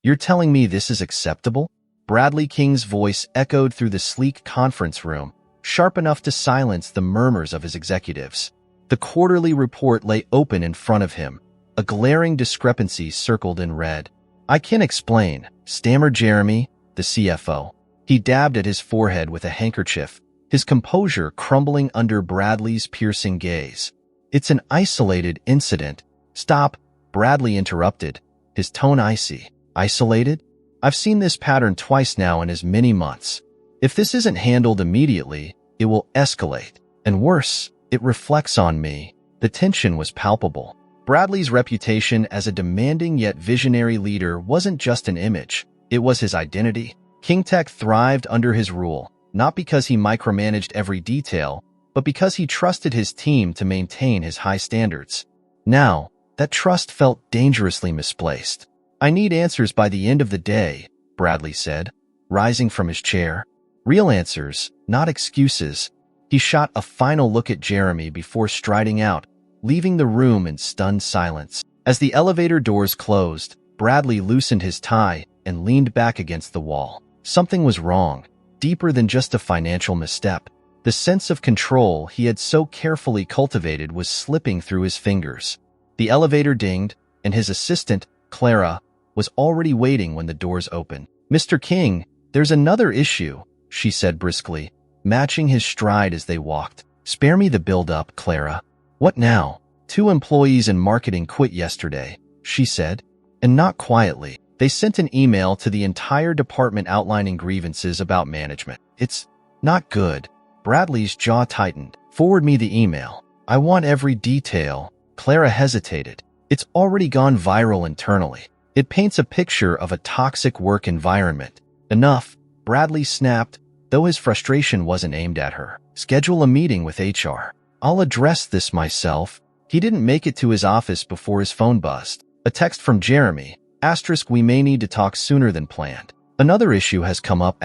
You're telling me this is acceptable? Bradley King's voice echoed through the sleek conference room, sharp enough to silence the murmurs of his executives. The quarterly report lay open in front of him, a glaring discrepancy circled in red. I can't explain, stammered Jeremy, the CFO. He dabbed at his forehead with a handkerchief, his composure crumbling under Bradley's piercing gaze. It's an isolated incident. Stop, Bradley interrupted, his tone icy. Isolated? I've seen this pattern twice now in as many months. If this isn't handled immediately, it will escalate. And worse, it reflects on me. The tension was palpable. Bradley's reputation as a demanding yet visionary leader wasn't just an image. It was his identity. KingTech thrived under his rule, not because he micromanaged every detail, but because he trusted his team to maintain his high standards. Now, that trust felt dangerously misplaced. I need answers by the end of the day, Bradley said, rising from his chair. Real answers, not excuses. He shot a final look at Jeremy before striding out, leaving the room in stunned silence. As the elevator doors closed, Bradley loosened his tie and leaned back against the wall. Something was wrong, deeper than just a financial misstep. The sense of control he had so carefully cultivated was slipping through his fingers. The elevator dinged, and his assistant, Clara, was already waiting when the doors opened. Mr. King, there's another issue, she said briskly, matching his stride as they walked. Spare me the build-up, Clara. What now? 2 employees in marketing quit yesterday, she said, and not quietly. They sent an email to the entire department outlining grievances about management. It's not good. Bradley's jaw tightened. Forward me the email. I want every detail. Clara hesitated. It's already gone viral internally. It paints a picture of a toxic work environment. Enough, Bradley snapped, though his frustration wasn't aimed at her. Schedule a meeting with HR. I'll address this myself. He didn't make it to his office before his phone buzzed. A text from Jeremy. We may need to talk sooner than planned. Another issue has come up.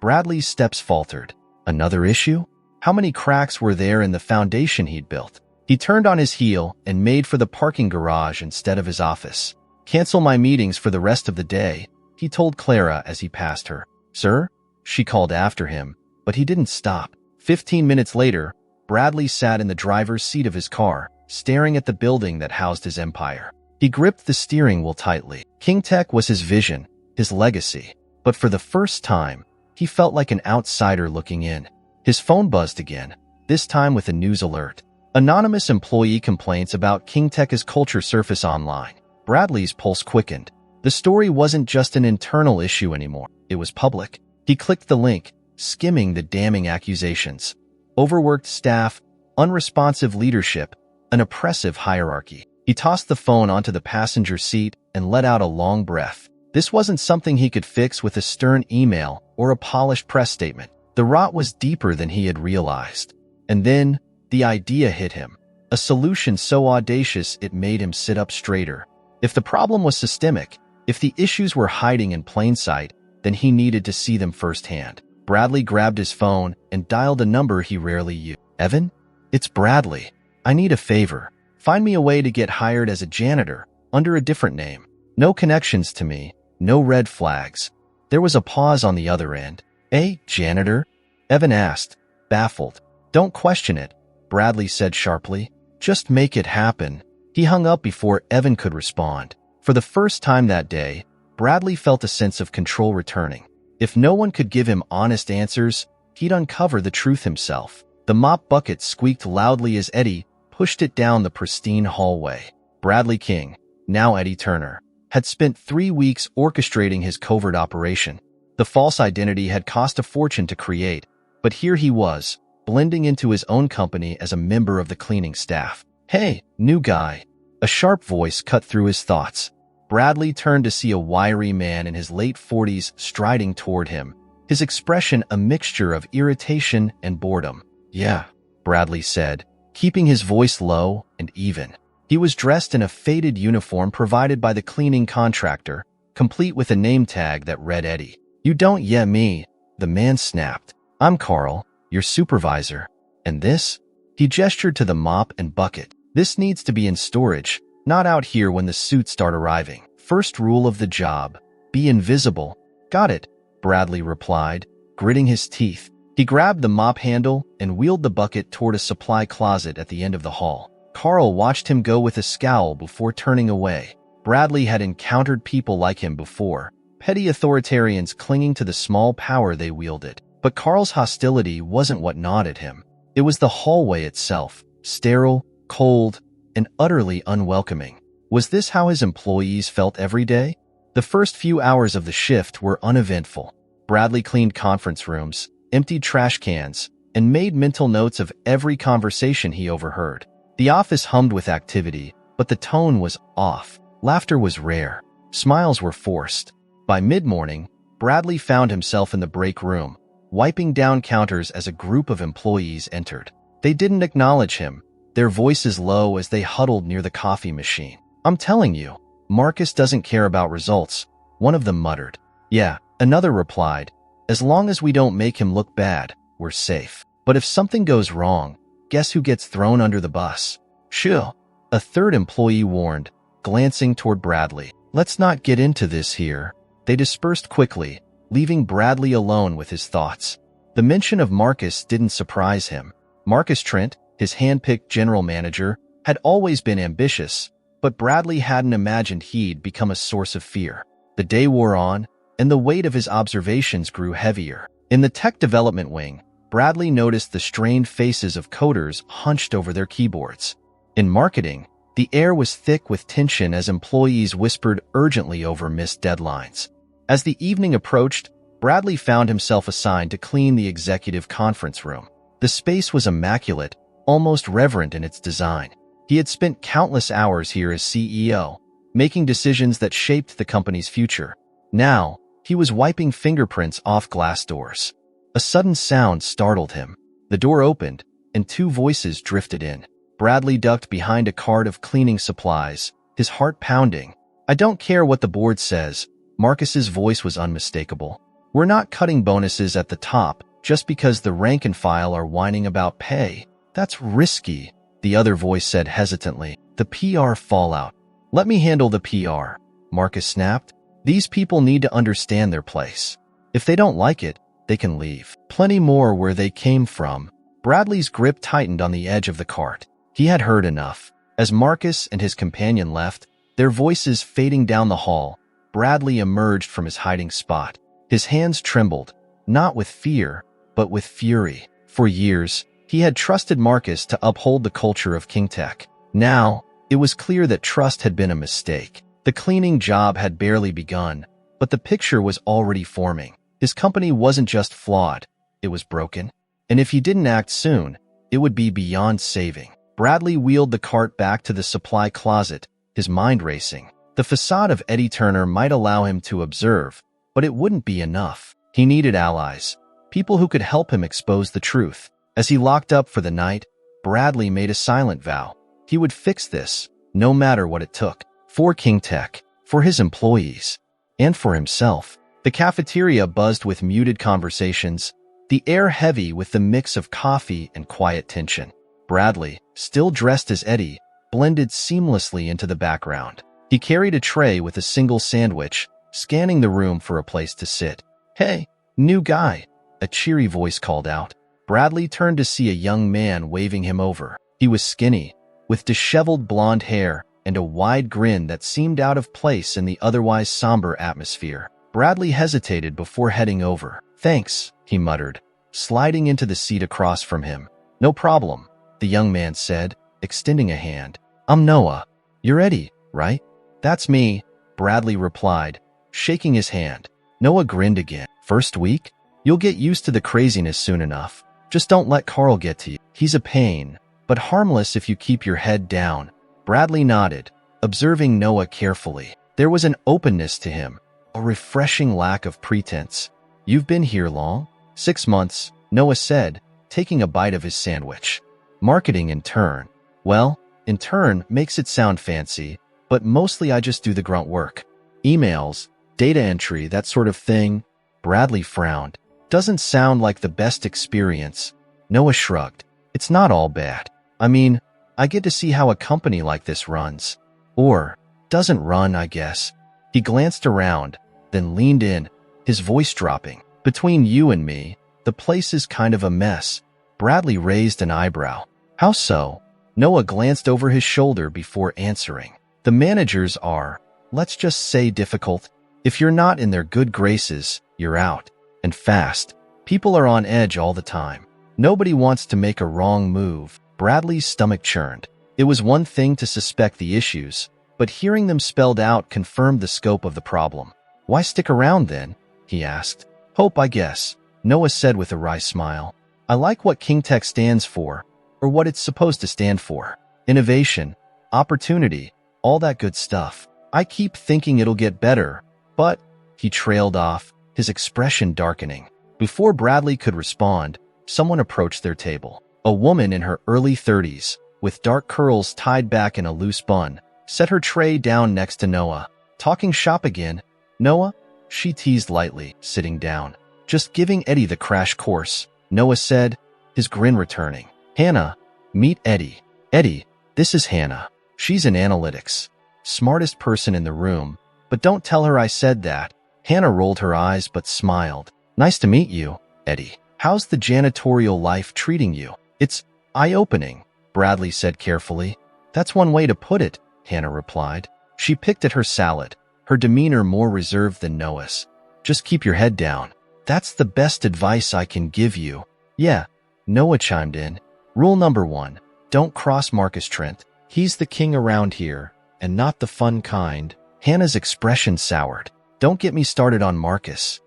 Bradley's steps faltered. Another issue? How many cracks were there in the foundation he'd built? He turned on his heel and made for the parking garage instead of his office. Cancel my meetings for the rest of the day, he told Clara as he passed her. Sir? She called after him, but he didn't stop. 15 minutes later, Bradley sat in the driver's seat of his car, staring at the building that housed his empire. He gripped the steering wheel tightly. KingTech was his vision, his legacy. But for the first time, he felt like an outsider looking in. His phone buzzed again, this time with a news alert. Anonymous employee complaints about KingTech's culture surface online. Bradley's pulse quickened. The story wasn't just an internal issue anymore. It was public. He clicked the link, skimming the damning accusations. Overworked staff, unresponsive leadership, an oppressive hierarchy. He tossed the phone onto the passenger seat and let out a long breath. This wasn't something he could fix with a stern email or a polished press statement. The rot was deeper than he had realized. And then, the idea hit him. A solution so audacious it made him sit up straighter. If the problem was systemic, if the issues were hiding in plain sight, then he needed to see them firsthand. Bradley grabbed his phone and dialed a number he rarely used. Evan? It's Bradley. I need a favor. Find me a way to get hired as a janitor, under a different name. No connections to me, no red flags. There was a pause on the other end. A janitor? Evan asked, baffled. Don't question it, Bradley said sharply. Just make it happen. He hung up before Evan could respond. For the first time that day, Bradley felt a sense of control returning. If no one could give him honest answers, he'd uncover the truth himself. The mop bucket squeaked loudly as Eddie pushed it down the pristine hallway. Bradley King, now Eddie Turner, had spent 3 weeks orchestrating his covert operation. The false identity had cost a fortune to create, but here he was, blending into his own company as a member of the cleaning staff. Hey, new guy. A sharp voice cut through his thoughts. Bradley turned to see a wiry man in his late 40s striding toward him, his expression a mixture of irritation and boredom. Yeah, Bradley said, keeping his voice low and even. He was dressed in a faded uniform provided by the cleaning contractor, complete with a name tag that read Eddie. You don't me, the man snapped. I'm Carl, your supervisor. And this? He gestured to the mop and bucket. This needs to be in storage, not out here when the suits start arriving. First rule of the job, be invisible. Got it, Bradley replied, gritting his teeth. He grabbed the mop handle and wheeled the bucket toward a supply closet at the end of the hall. Carl watched him go with a scowl before turning away. Bradley had encountered people like him before, petty authoritarians clinging to the small power they wielded. But Carl's hostility wasn't what gnawed at him. It was the hallway itself, sterile, cold, and utterly unwelcoming. Was this how his employees felt every day? The first few hours of the shift were uneventful. Bradley cleaned conference rooms, emptied trash cans, and made mental notes of every conversation he overheard. The office hummed with activity, but the tone was off. Laughter was rare. Smiles were forced. By mid-morning, Bradley found himself in the break room, wiping down counters as a group of employees entered. They didn't acknowledge him, their voices low as they huddled near the coffee machine. "I'm telling you, Marcus doesn't care about results," one of them muttered. "Yeah," another replied, "as long as we don't make him look bad, we're safe. But if something goes wrong, guess who gets thrown under the bus?" "Shoo," a third employee warned, glancing toward Bradley. "Let's not get into this here." They dispersed quickly, leaving Bradley alone with his thoughts. The mention of Marcus didn't surprise him. Marcus Trent, his hand-picked general manager, had always been ambitious, but Bradley hadn't imagined he'd become a source of fear. The day wore on, and the weight of his observations grew heavier. In the tech development wing, Bradley noticed the strained faces of coders hunched over their keyboards. In marketing, the air was thick with tension as employees whispered urgently over missed deadlines. As the evening approached, Bradley found himself assigned to clean the executive conference room. The space was immaculate, almost reverent in its design. He had spent countless hours here as CEO, making decisions that shaped the company's future. Now, he was wiping fingerprints off glass doors. A sudden sound startled him. The door opened, and two voices drifted in. Bradley ducked behind a cart of cleaning supplies, his heart pounding. "I don't care what the board says." Marcus's voice was unmistakable. "We're not cutting bonuses at the top just because the rank and file are whining about pay. That's risky," the other voice said hesitantly. "The PR fallout." "Let me handle the PR," Marcus snapped. "These people need to understand their place. If they don't like it, they can leave. Plenty more where they came from." Bradley's grip tightened on the edge of the cart. He had heard enough. As Marcus and his companion left, their voices fading down the hall, Bradley emerged from his hiding spot. His hands trembled, not with fear, but with fury. For years, he had trusted Marcus to uphold the culture of KingTech. Now, it was clear that trust had been a mistake. The cleaning job had barely begun, but the picture was already forming. His company wasn't just flawed, it was broken. And if he didn't act soon, it would be beyond saving. Bradley wheeled the cart back to the supply closet, his mind racing. The facade of Eddie Turner might allow him to observe, but it wouldn't be enough. He needed allies, people who could help him expose the truth. As he locked up for the night, Bradley made a silent vow. He would fix this, no matter what it took. For KingTech, for his employees, and for himself. The cafeteria buzzed with muted conversations, the air heavy with the mix of coffee and quiet tension. Bradley, still dressed as Eddie, blended seamlessly into the background. He carried a tray with a single sandwich, scanning the room for a place to sit. "Hey, new guy," a cheery voice called out. Bradley turned to see a young man waving him over. He was skinny, with disheveled blonde hair and a wide grin that seemed out of place in the otherwise somber atmosphere. Bradley hesitated before heading over. "Thanks," he muttered, sliding into the seat across from him. "No problem," the young man said, extending a hand. "I'm Noah. You're Eddie, right?" "That's me," Bradley replied, shaking his hand. Noah grinned again. "First week? You'll get used to the craziness soon enough. Just don't let Carl get to you. He's a pain, but harmless if you keep your head down." Bradley nodded, observing Noah carefully. There was an openness to him, a refreshing lack of pretense. "You've been here long?" 6 months, Noah said, taking a bite of his sandwich. "Marketing intern." "Well, intern makes it sound fancy, but mostly I just do the grunt work. Emails, data entry, that sort of thing." Bradley frowned. "Doesn't sound like the best experience." Noah shrugged. "It's not all bad. I mean, I get to see how a company like this runs. Or, doesn't run, I guess. He glanced around, then leaned in, his voice dropping. "Between you and me, the place is kind of a mess." Bradley raised an eyebrow. "How so?" Noah glanced over his shoulder before answering. "The managers are, let's just say, difficult. If you're not in their good graces, you're out. And fast. People are on edge all the time. Nobody wants to make a wrong move." Bradley's stomach churned. It was one thing to suspect the issues, but hearing them spelled out confirmed the scope of the problem. "Why stick around then?" he asked. "Hope, I guess," Noah said with a wry smile. "I like what KingTech stands for, or what it's supposed to stand for. Innovation, opportunity, all that good stuff. I keep thinking it'll get better, but—" He trailed off, his expression darkening. Before Bradley could respond, someone approached their table. A woman in her early 30s, with dark curls tied back in a loose bun, set her tray down next to Noah. "Talking shop again, Noah?" she teased lightly, sitting down. "Just giving Eddie the crash course," Noah said, his grin returning. "Hannah, meet Eddie." "Eddie, this is Hannah. She's in analytics. Smartest person in the room, but don't tell her I said that." Hannah rolled her eyes but smiled. "Nice to meet you, Eddie. How's the janitorial life treating you?" "It's eye-opening," Bradley said carefully. "That's one way to put it," Hannah replied. She picked at her salad, her demeanor more reserved than Noah's. "Just keep your head down. That's the best advice I can give you." "Yeah," Noah chimed in. "Rule number 1, don't cross Marcus Trent. He's the king around here, and not the fun kind." Hannah's expression soured. "Don't get me started on Marcus.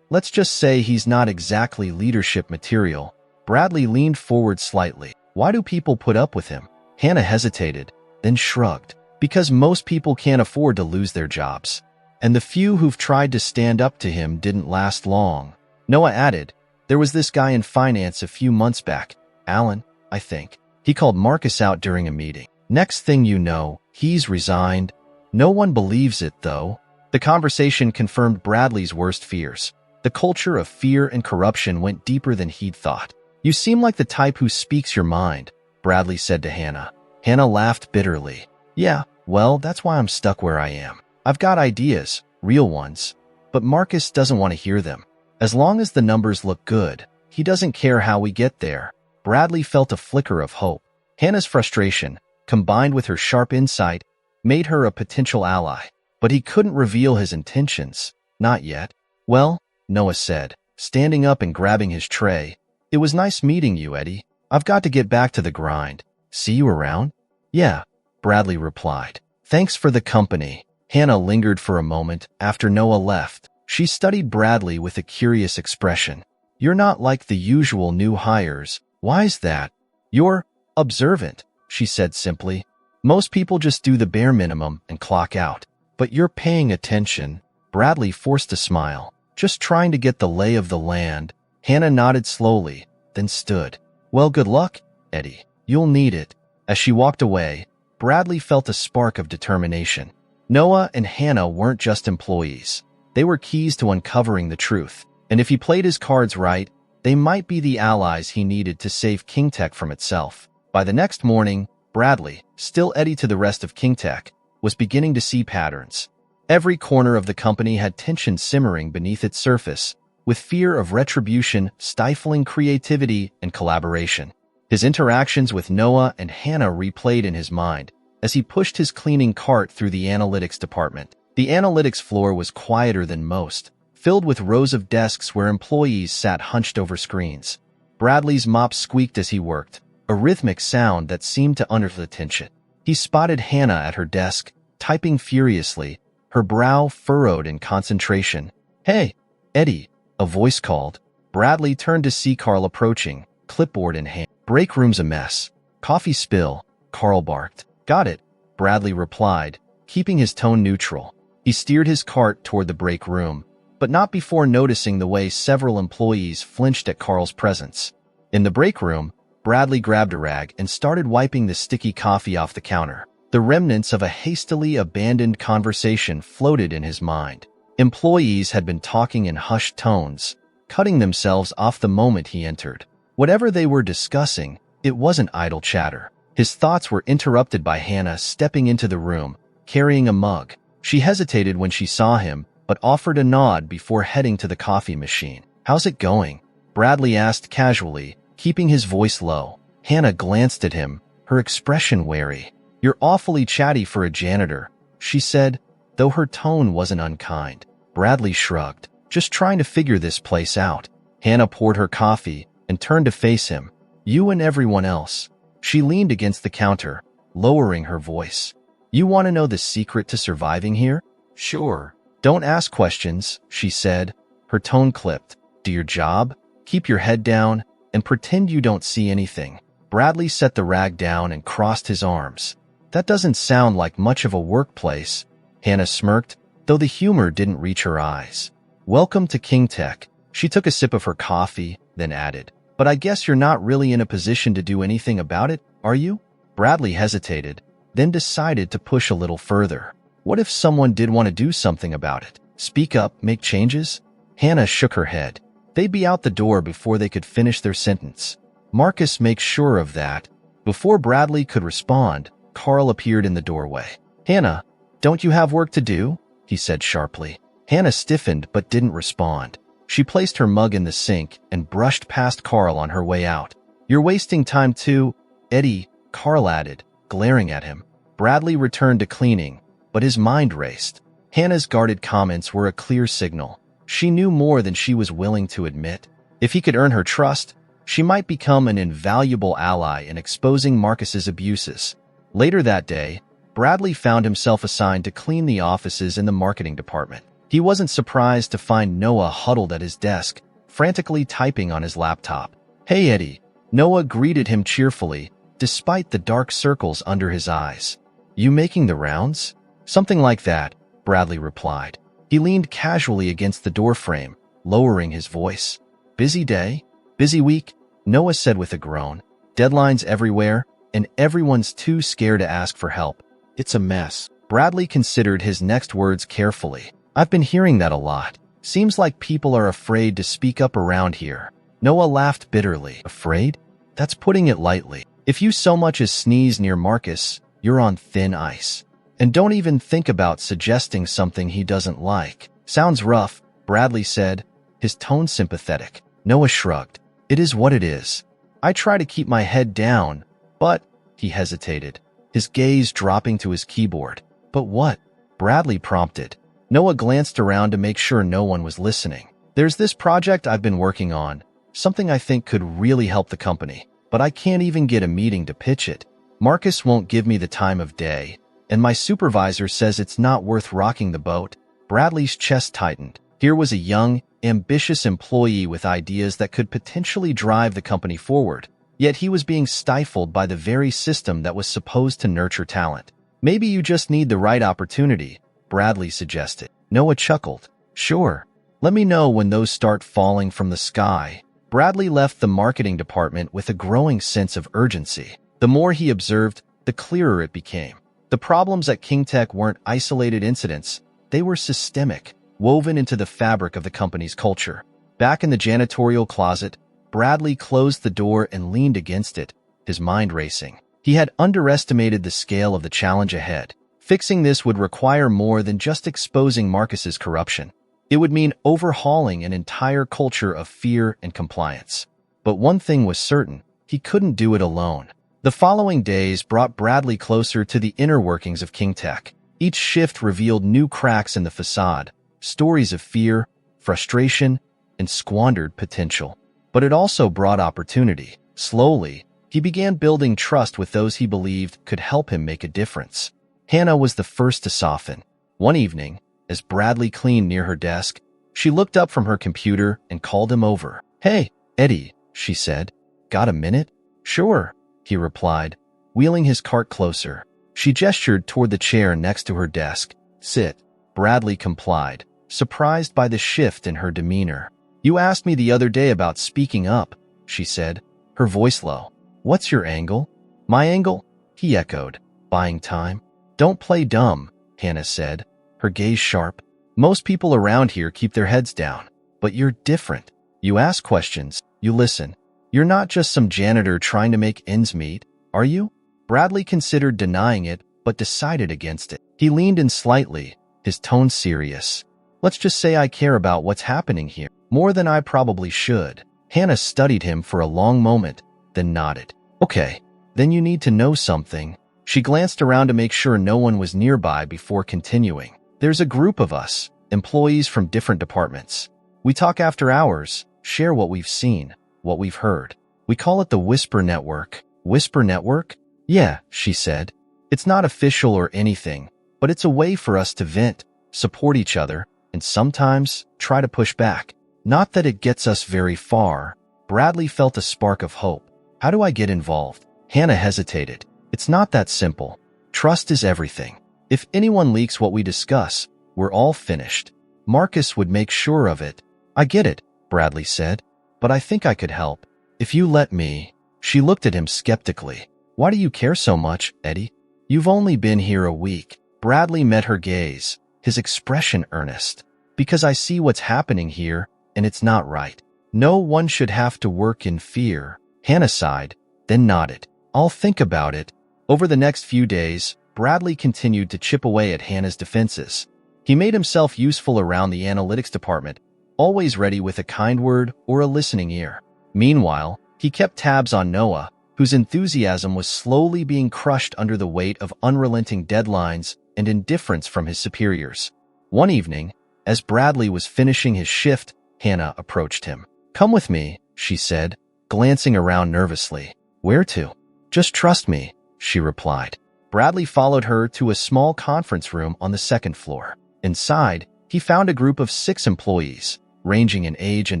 Let's just say he's not exactly leadership material." Bradley leaned forward slightly. "Why do people put up with him?" Hannah hesitated, then shrugged. "Because most people can't afford to lose their jobs. And the few who've tried to stand up to him didn't last long." Noah added, "There was this guy in finance a few months back, Alan, I think. He called Marcus out during a meeting. Next thing you know, he's resigned. No one believes it, though." The conversation confirmed Bradley's worst fears. The culture of fear and corruption went deeper than he'd thought. "You seem like the type who speaks your mind," Bradley said to Hannah. Hannah laughed bitterly. "Yeah, well, that's why I'm stuck where I am. I've got ideas, real ones, but Marcus doesn't want to hear them. As long as the numbers look good, he doesn't care how we get there." Bradley felt a flicker of hope. Hannah's frustration, combined with her sharp insight, made her a potential ally, but he couldn't reveal his intentions. Not yet. "Well," Noah said, standing up and grabbing his tray, "it was nice meeting you, Eddie. I've got to get back to the grind. See you around?" "Yeah," Bradley replied. "Thanks for the company." Hannah lingered for a moment after Noah left. She studied Bradley with a curious expression. "You're not like the usual new hires. Why's that?" "You're observant," she said simply. "Most people just do the bare minimum and clock out. But you're paying attention." Bradley forced a smile. "Just trying to get the lay of the land." Hannah nodded slowly, then stood. "Well, good luck, Eddie. You'll need it." As she walked away, Bradley felt a spark of determination. Noah and Hannah weren't just employees. They were keys to uncovering the truth. And if he played his cards right, they might be the allies he needed to save KingTech from itself. By the next morning, Bradley, still Eddie to the rest of KingTech, was beginning to see patterns. Every corner of the company had tension simmering beneath its surface, with fear of retribution stifling creativity and collaboration. His interactions with Noah and Hannah replayed in his mind as he pushed his cleaning cart through the analytics department. The analytics floor was quieter than most, filled with rows of desks where employees sat hunched over screens. Bradley's mop squeaked as he worked, a rhythmic sound that seemed to unearth the tension. He spotted Hannah at her desk, typing furiously, her brow furrowed in concentration. "Hey, Eddie," a voice called. Bradley turned to see Carl approaching, clipboard in hand. "Break room's a mess. Coffee spill," Carl barked. "Got it," Bradley replied, keeping his tone neutral. He steered his cart toward the break room, but not before noticing the way several employees flinched at Carl's presence. In the break room, Bradley grabbed a rag and started wiping the sticky coffee off the counter. The remnants of a hastily abandoned conversation floated in his mind. Employees had been talking in hushed tones, cutting themselves off the moment he entered. Whatever they were discussing, it wasn't idle chatter. His thoughts were interrupted by Hannah stepping into the room, carrying a mug. She hesitated when she saw him, but offered a nod before heading to the coffee machine. "How's it going?" Bradley asked casually, keeping his voice low. Hannah glanced at him, her expression wary. "You're awfully chatty for a janitor," she said, though her tone wasn't unkind. Bradley shrugged. "Just trying to figure this place out." Hannah poured her coffee and turned to face him. "You and everyone else." She leaned against the counter, lowering her voice. "You want to know the secret to surviving here?" "Sure." "Don't ask questions," she said, her tone clipped. "Do your job, keep your head down, and pretend you don't see anything." Bradley set the rag down and crossed his arms. "That doesn't sound like much of a workplace." Hannah smirked, though the humor didn't reach her eyes. "Welcome to King Tech." She took a sip of her coffee, then added, "But I guess you're not really in a position to do anything about it, are you?" Bradley hesitated, then decided to push a little further. "What if someone did want to do something about it? Speak up, make changes?" Hannah shook her head. They'd be out the door before they could finish their sentence. "Marcus makes sure of that." Before Bradley could respond, Carl appeared in the doorway. "Hannah, don't you have work to do?" he said sharply. Hannah stiffened but didn't respond. She placed her mug in the sink and brushed past Carl on her way out. "You're wasting time too, Eddie," Carl added, glaring at him. Bradley returned to cleaning, but his mind raced. Hannah's guarded comments were a clear signal. She knew more than she was willing to admit. If he could earn her trust, she might become an invaluable ally in exposing Marcus's abuses. Later that day, Bradley found himself assigned to clean the offices in the marketing department. He wasn't surprised to find Noah huddled at his desk, frantically typing on his laptop. "Hey, Eddie." Noah greeted him cheerfully, despite the dark circles under his eyes. "You making the rounds?" "Something like that," Bradley replied. He leaned casually against the doorframe, lowering his voice. "Busy day? Busy week?" Noah said with a groan. "Deadlines everywhere, and everyone's too scared to ask for help. It's a mess." Bradley considered his next words carefully. "I've been hearing that a lot. Seems like people are afraid to speak up around here." Noah laughed bitterly. "Afraid? That's putting it lightly. If you so much as sneeze near Marcus, you're on thin ice. And don't even think about suggesting something he doesn't like." "Sounds rough," Bradley said, his tone sympathetic. Noah shrugged. "It is what it is. I try to keep my head down, but—" he hesitated, his gaze dropping to his keyboard. "But what?" Bradley prompted. Noah glanced around to make sure no one was listening. "There's this project I've been working on, something I think could really help the company, but I can't even get a meeting to pitch it. Marcus won't give me the time of day, and my supervisor says it's not worth rocking the boat." Bradley's chest tightened. Here was a young, ambitious employee with ideas that could potentially drive the company forward, yet he was being stifled by the very system that was supposed to nurture talent. "Maybe you just need the right opportunity," Bradley suggested. Noah chuckled. "Sure. Let me know when those start falling from the sky." Bradley left the marketing department with a growing sense of urgency. The more he observed, the clearer it became. The problems at King Tech weren't isolated incidents. They were systemic, woven into the fabric of the company's culture. Back in the janitorial closet, Bradley closed the door and leaned against it, his mind racing. He had underestimated the scale of the challenge ahead. Fixing this would require more than just exposing Marcus's corruption. It would mean overhauling an entire culture of fear and compliance. But one thing was certain, he couldn't do it alone. The following days brought Bradley closer to the inner workings of King Tech. Each shift revealed new cracks in the facade, stories of fear, frustration, and squandered potential. But it also brought opportunity. Slowly, he began building trust with those he believed could help him make a difference. Hannah was the first to soften. One evening, as Bradley cleaned near her desk, she looked up from her computer and called him over. "Hey, Eddie," she said. "Got a minute?" "Sure," he replied, wheeling his cart closer. She gestured toward the chair next to her desk. "Sit." Bradley complied, surprised by the shift in her demeanor. "You asked me the other day about speaking up," she said, her voice low. "What's your angle?" "My angle?" he echoed, buying time. "Don't play dumb," Hannah said, her gaze sharp. "Most people around here keep their heads down, but you're different. You ask questions, you listen. You're not just some janitor trying to make ends meet, are you?" Bradley considered denying it, but decided against it. He leaned in slightly, his tone serious. Let's just say I care about what's happening here, more than I probably should. Hannah studied him for a long moment, then nodded. Okay, then you need to know something. She glanced around to make sure no one was nearby before continuing. There's a group of us, employees from different departments. We talk after hours, share what we've seen, what we've heard. We call it the Whisper Network. Whisper Network? Yeah, she said. It's not official or anything, but it's a way for us to vent, support each other, and sometimes try to push back. Not that it gets us very far. Bradley felt a spark of hope. How do I get involved? Hannah hesitated. It's not that simple. Trust is everything. If anyone leaks what we discuss, we're all finished. Marcus would make sure of it. I get it, Bradley said, but I think I could help. If you let me. She looked at him skeptically. Why do you care so much, Eddie? You've only been here a week. Bradley met her gaze, his expression earnest. Because I see what's happening here, and it's not right. No one should have to work in fear. Hannah sighed, then nodded. I'll think about it. Over the next few days, Bradley continued to chip away at Hannah's defenses. He made himself useful around the analytics department, always ready with a kind word or a listening ear. Meanwhile, he kept tabs on Noah, whose enthusiasm was slowly being crushed under the weight of unrelenting deadlines and indifference from his superiors. One evening, as Bradley was finishing his shift, Hannah approached him. Come with me, she said, glancing around nervously. Where to? Just trust me, she replied. Bradley followed her to a small conference room on the second floor. Inside, he found a group of 6 employees, ranging in age and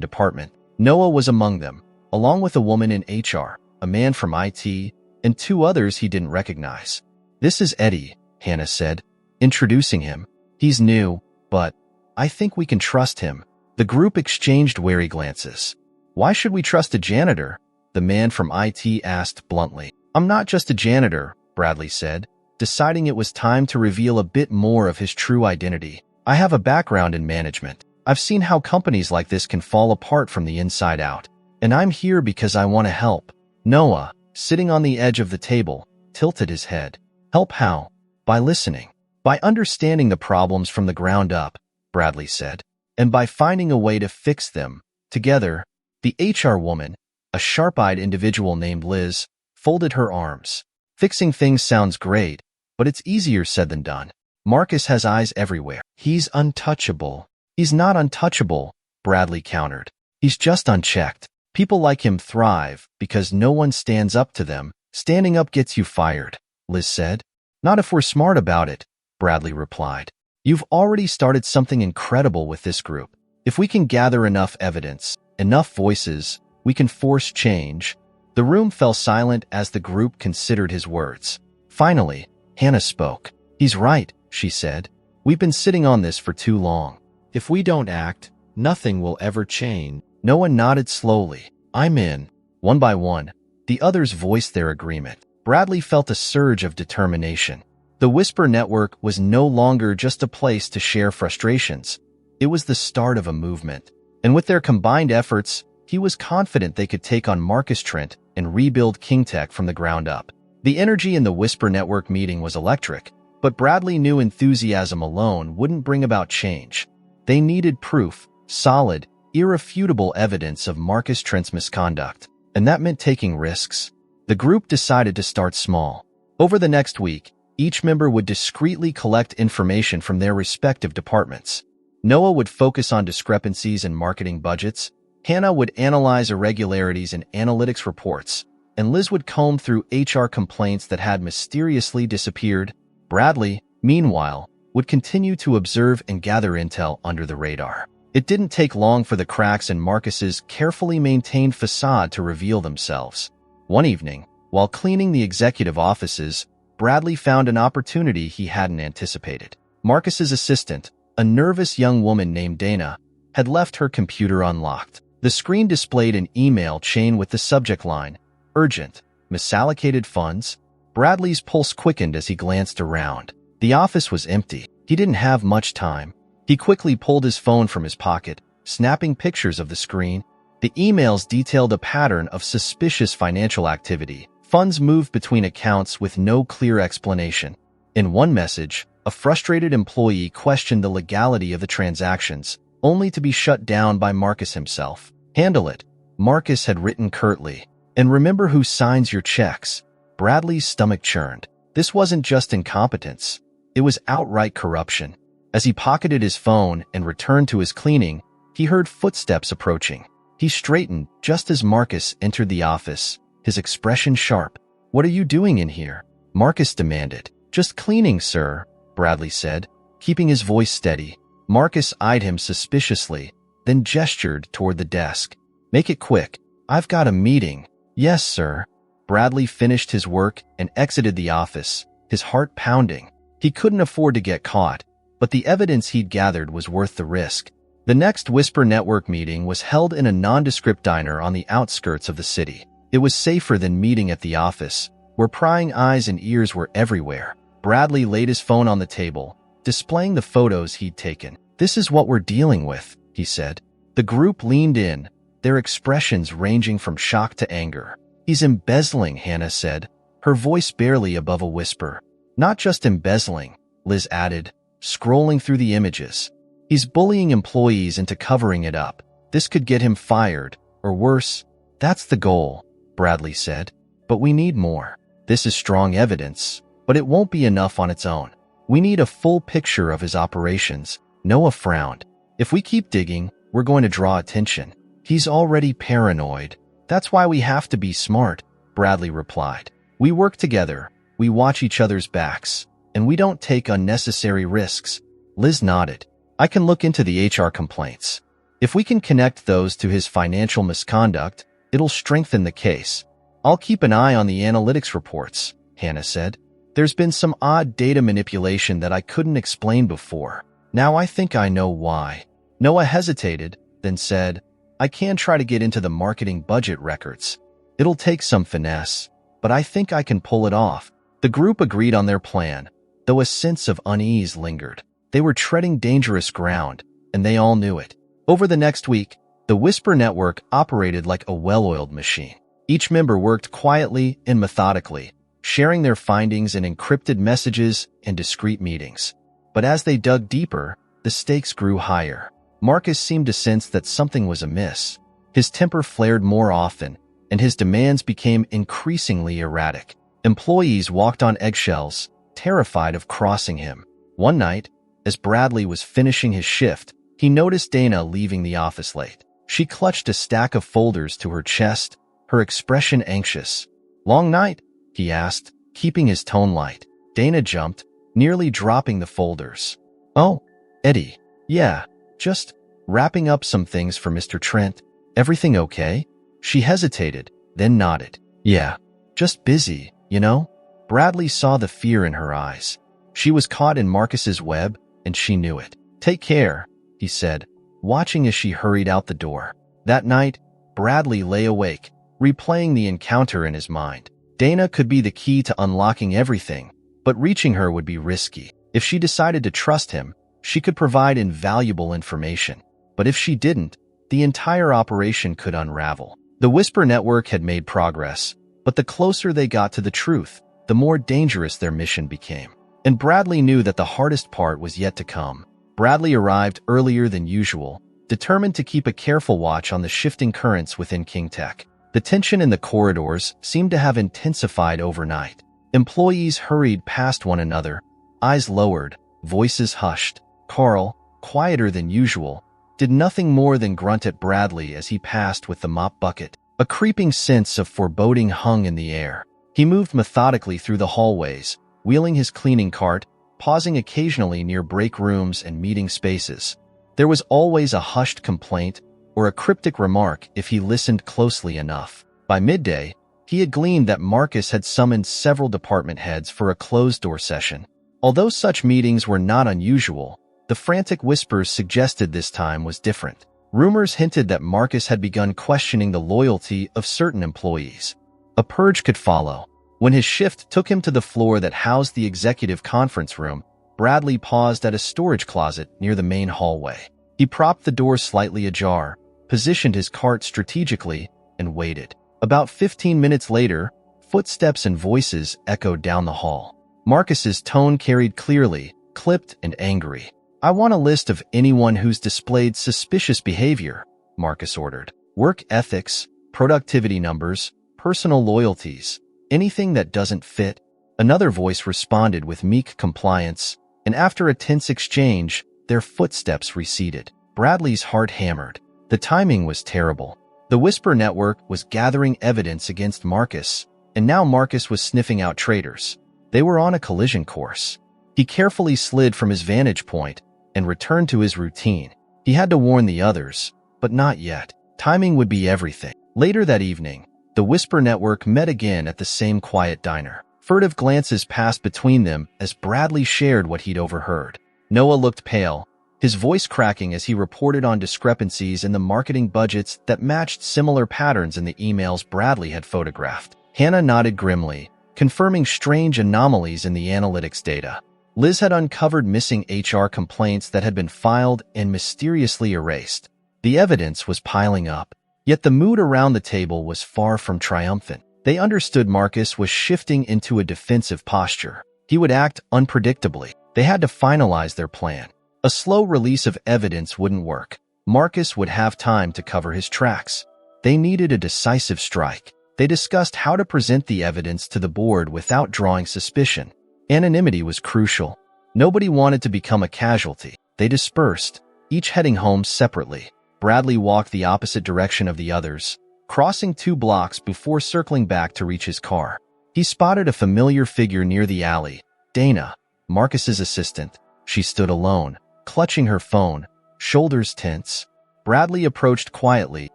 department. Noah was among them, along with a woman in HR, a man from IT, and 2 others he didn't recognize. This is Eddie, Hannah said, introducing him. He's new, but I think we can trust him. The group exchanged wary glances. Why should we trust a janitor? The man from IT asked bluntly. I'm not just a janitor, Bradley said, deciding it was time to reveal a bit more of his true identity. I have a background in management. I've seen how companies like this can fall apart from the inside out. And I'm here because I want to help. Noah, sitting on the edge of the table, tilted his head. Help how? By listening. By understanding the problems from the ground up, Bradley said. And by finding a way to fix them. Together, the HR woman, a sharp-eyed individual named Liz, folded her arms. Fixing things sounds great, but it's easier said than done. Marcus has eyes everywhere. He's untouchable. He's not untouchable, Bradley countered. He's just unchecked. People like him thrive because no one stands up to them. Standing up gets you fired, Liz said. Not if we're smart about it, Bradley replied. You've already started something incredible with this group. If we can gather enough evidence, enough voices, we can force change. The room fell silent as the group considered his words. Finally, Hannah spoke. He's right, she said. We've been sitting on this for too long. If we don't act, nothing will ever change. Noah nodded slowly. I'm in. One by one, the others voiced their agreement. Bradley felt a surge of determination. The Whisper Network was no longer just a place to share frustrations. It was the start of a movement. And with their combined efforts, he was confident they could take on Marcus Trent and rebuild KingTech from the ground up. The energy in the Whisper Network meeting was electric, but Bradley knew enthusiasm alone wouldn't bring about change. They needed proof, solid, irrefutable evidence of Marcus Trent's misconduct, and that meant taking risks. The group decided to start small. Over the next week, each member would discreetly collect information from their respective departments. Noah would focus on discrepancies in marketing budgets, Hannah would analyze irregularities in analytics reports, and Liz would comb through HR complaints that had mysteriously disappeared. Bradley, meanwhile, would continue to observe and gather intel under the radar. It didn't take long for the cracks in Marcus's carefully maintained facade to reveal themselves. One evening, while cleaning the executive offices, Bradley found an opportunity he hadn't anticipated. Marcus's assistant, a nervous young woman named Dana, had left her computer unlocked. The screen displayed an email chain with the subject line, Urgent, Misallocated Funds. Bradley's pulse quickened as he glanced around. The office was empty. He didn't have much time. He quickly pulled his phone from his pocket, snapping pictures of the screen. The emails detailed a pattern of suspicious financial activity. Funds moved between accounts with no clear explanation. In one message, A frustrated employee questioned the legality of the transactions, only to be shut down by Marcus himself. "Handle it," Marcus had written curtly. "And remember who signs your checks." Bradley's stomach churned. This wasn't just incompetence. It was outright corruption. As he pocketed his phone and returned to his cleaning, he heard footsteps approaching. He straightened just as Marcus entered the office, his expression sharp. "What are you doing in here?" Marcus demanded. "Just cleaning, sir," Bradley said, keeping his voice steady. Marcus eyed him suspiciously, then gestured toward the desk. "Make it quick. I've got a meeting." "Yes, sir." Bradley finished his work and exited the office, his heart pounding. He couldn't afford to get caught, but the evidence he'd gathered was worth the risk. The next Whisper Network meeting was held in a nondescript diner on the outskirts of the city. It was safer than meeting at the office, where prying eyes and ears were everywhere. Bradley laid his phone on the table, displaying the photos he'd taken. "This is what we're dealing with," he said. The group leaned in, their expressions ranging from shock to anger. "He's embezzling," Hannah said, her voice barely above a whisper. "Not just embezzling," Liz added, scrolling through the images. "He's bullying employees into covering it up. This could get him fired, or worse." "That's the goal," Bradley said. "But we need more. This is strong evidence, but it won't be enough on its own. We need a full picture of his operations." Noah frowned. "If we keep digging, we're going to draw attention. He's already paranoid. That's why we have to be smart," Bradley replied. "We work together, we watch each other's backs, and we don't take unnecessary risks." Liz nodded. "I can look into the HR complaints. If we can connect those to his financial misconduct, it'll strengthen the case." "I'll keep an eye on the analytics reports," Hannah said. "There's been some odd data manipulation that I couldn't explain before. Now I think I know why." Noah hesitated, then said, "I can try to get into the marketing budget records. It'll take some finesse, but I think I can pull it off." The group agreed on their plan, though a sense of unease lingered. They were treading dangerous ground, and they all knew it. Over the next week, the Whisper Network operated like a well-oiled machine. Each member worked quietly and methodically, sharing their findings in encrypted messages and discreet meetings. But as they dug deeper, the stakes grew higher. Marcus seemed to sense that something was amiss. His temper flared more often, and his demands became increasingly erratic. Employees walked on eggshells, terrified of crossing him. One night, as Bradley was finishing his shift, he noticed Dana leaving the office late. She clutched a stack of folders to her chest, her expression anxious. "Long night?" he asked, keeping his tone light. Dana jumped, nearly dropping the folders. "Oh, Eddie. Yeah, just wrapping up some things for Mr. Trent. Everything okay?" She hesitated, then nodded. "Yeah, just busy, you know?" Bradley saw the fear in her eyes. She was caught in Marcus's web, and she knew it. "Take care," he said, watching as she hurried out the door. That night, Bradley lay awake, replaying the encounter in his mind. Dana could be the key to unlocking everything, but reaching her would be risky. If she decided to trust him, she could provide invaluable information. But if she didn't, the entire operation could unravel. The Whisper Network had made progress, but the closer they got to the truth, the more dangerous their mission became. And Bradley knew that the hardest part was yet to come. Bradley arrived earlier than usual, determined to keep a careful watch on the shifting currents within King Tech. The tension in the corridors seemed to have intensified overnight. Employees hurried past one another, eyes lowered, voices hushed. Carl, quieter than usual, did nothing more than grunt at Bradley as he passed with the mop bucket. A creeping sense of foreboding hung in the air. He moved methodically through the hallways, wheeling his cleaning cart, pausing occasionally near break rooms and meeting spaces. There was always a hushed complaint or a cryptic remark if he listened closely enough. By midday, he had gleaned that Marcus had summoned several department heads for a closed-door session. Although such meetings were not unusual, the frantic whispers suggested this time was different. Rumors hinted that Marcus had begun questioning the loyalty of certain employees. A purge could follow. When his shift took him to the floor that housed the executive conference room, Bradley paused at a storage closet near the main hallway. He propped the door slightly ajar, positioned his cart strategically, and waited. About 15 minutes later, footsteps and voices echoed down the hall. Marcus's tone carried clearly, clipped and angry. "I want a list of anyone who's displayed suspicious behavior," Marcus ordered. "Work ethics, productivity numbers, personal loyalties, anything that doesn't fit." Another voice responded with meek compliance, and after a tense exchange, their footsteps receded. Bradley's heart hammered. The timing was terrible. The Whisper Network was gathering evidence against Marcus, and now Marcus was sniffing out traitors. They were on a collision course. He carefully slid from his vantage point and returned to his routine. He had to warn the others, but not yet. Timing would be everything. Later that evening, the Whisper Network met again at the same quiet diner. Furtive glances passed between them as Bradley shared what he'd overheard. Noah looked pale, his voice cracking as he reported on discrepancies in the marketing budgets that matched similar patterns in the emails Bradley had photographed. Hannah nodded grimly, confirming strange anomalies in the analytics data. Liz had uncovered missing HR complaints that had been filed and mysteriously erased. The evidence was piling up, yet the mood around the table was far from triumphant. They understood Marcus was shifting into a defensive posture. He would act unpredictably. They had to finalize their plan. A slow release of evidence wouldn't work. Marcus would have time to cover his tracks. They needed a decisive strike. They discussed how to present the evidence to the board without drawing suspicion. Anonymity was crucial. Nobody wanted to become a casualty. They dispersed, each heading home separately. Bradley walked the opposite direction of the others, crossing 2 blocks before circling back to reach his car. He spotted a familiar figure near the alley. Dana, Marcus's assistant. She stood alone, clutching her phone, shoulders tense. Bradley approached quietly,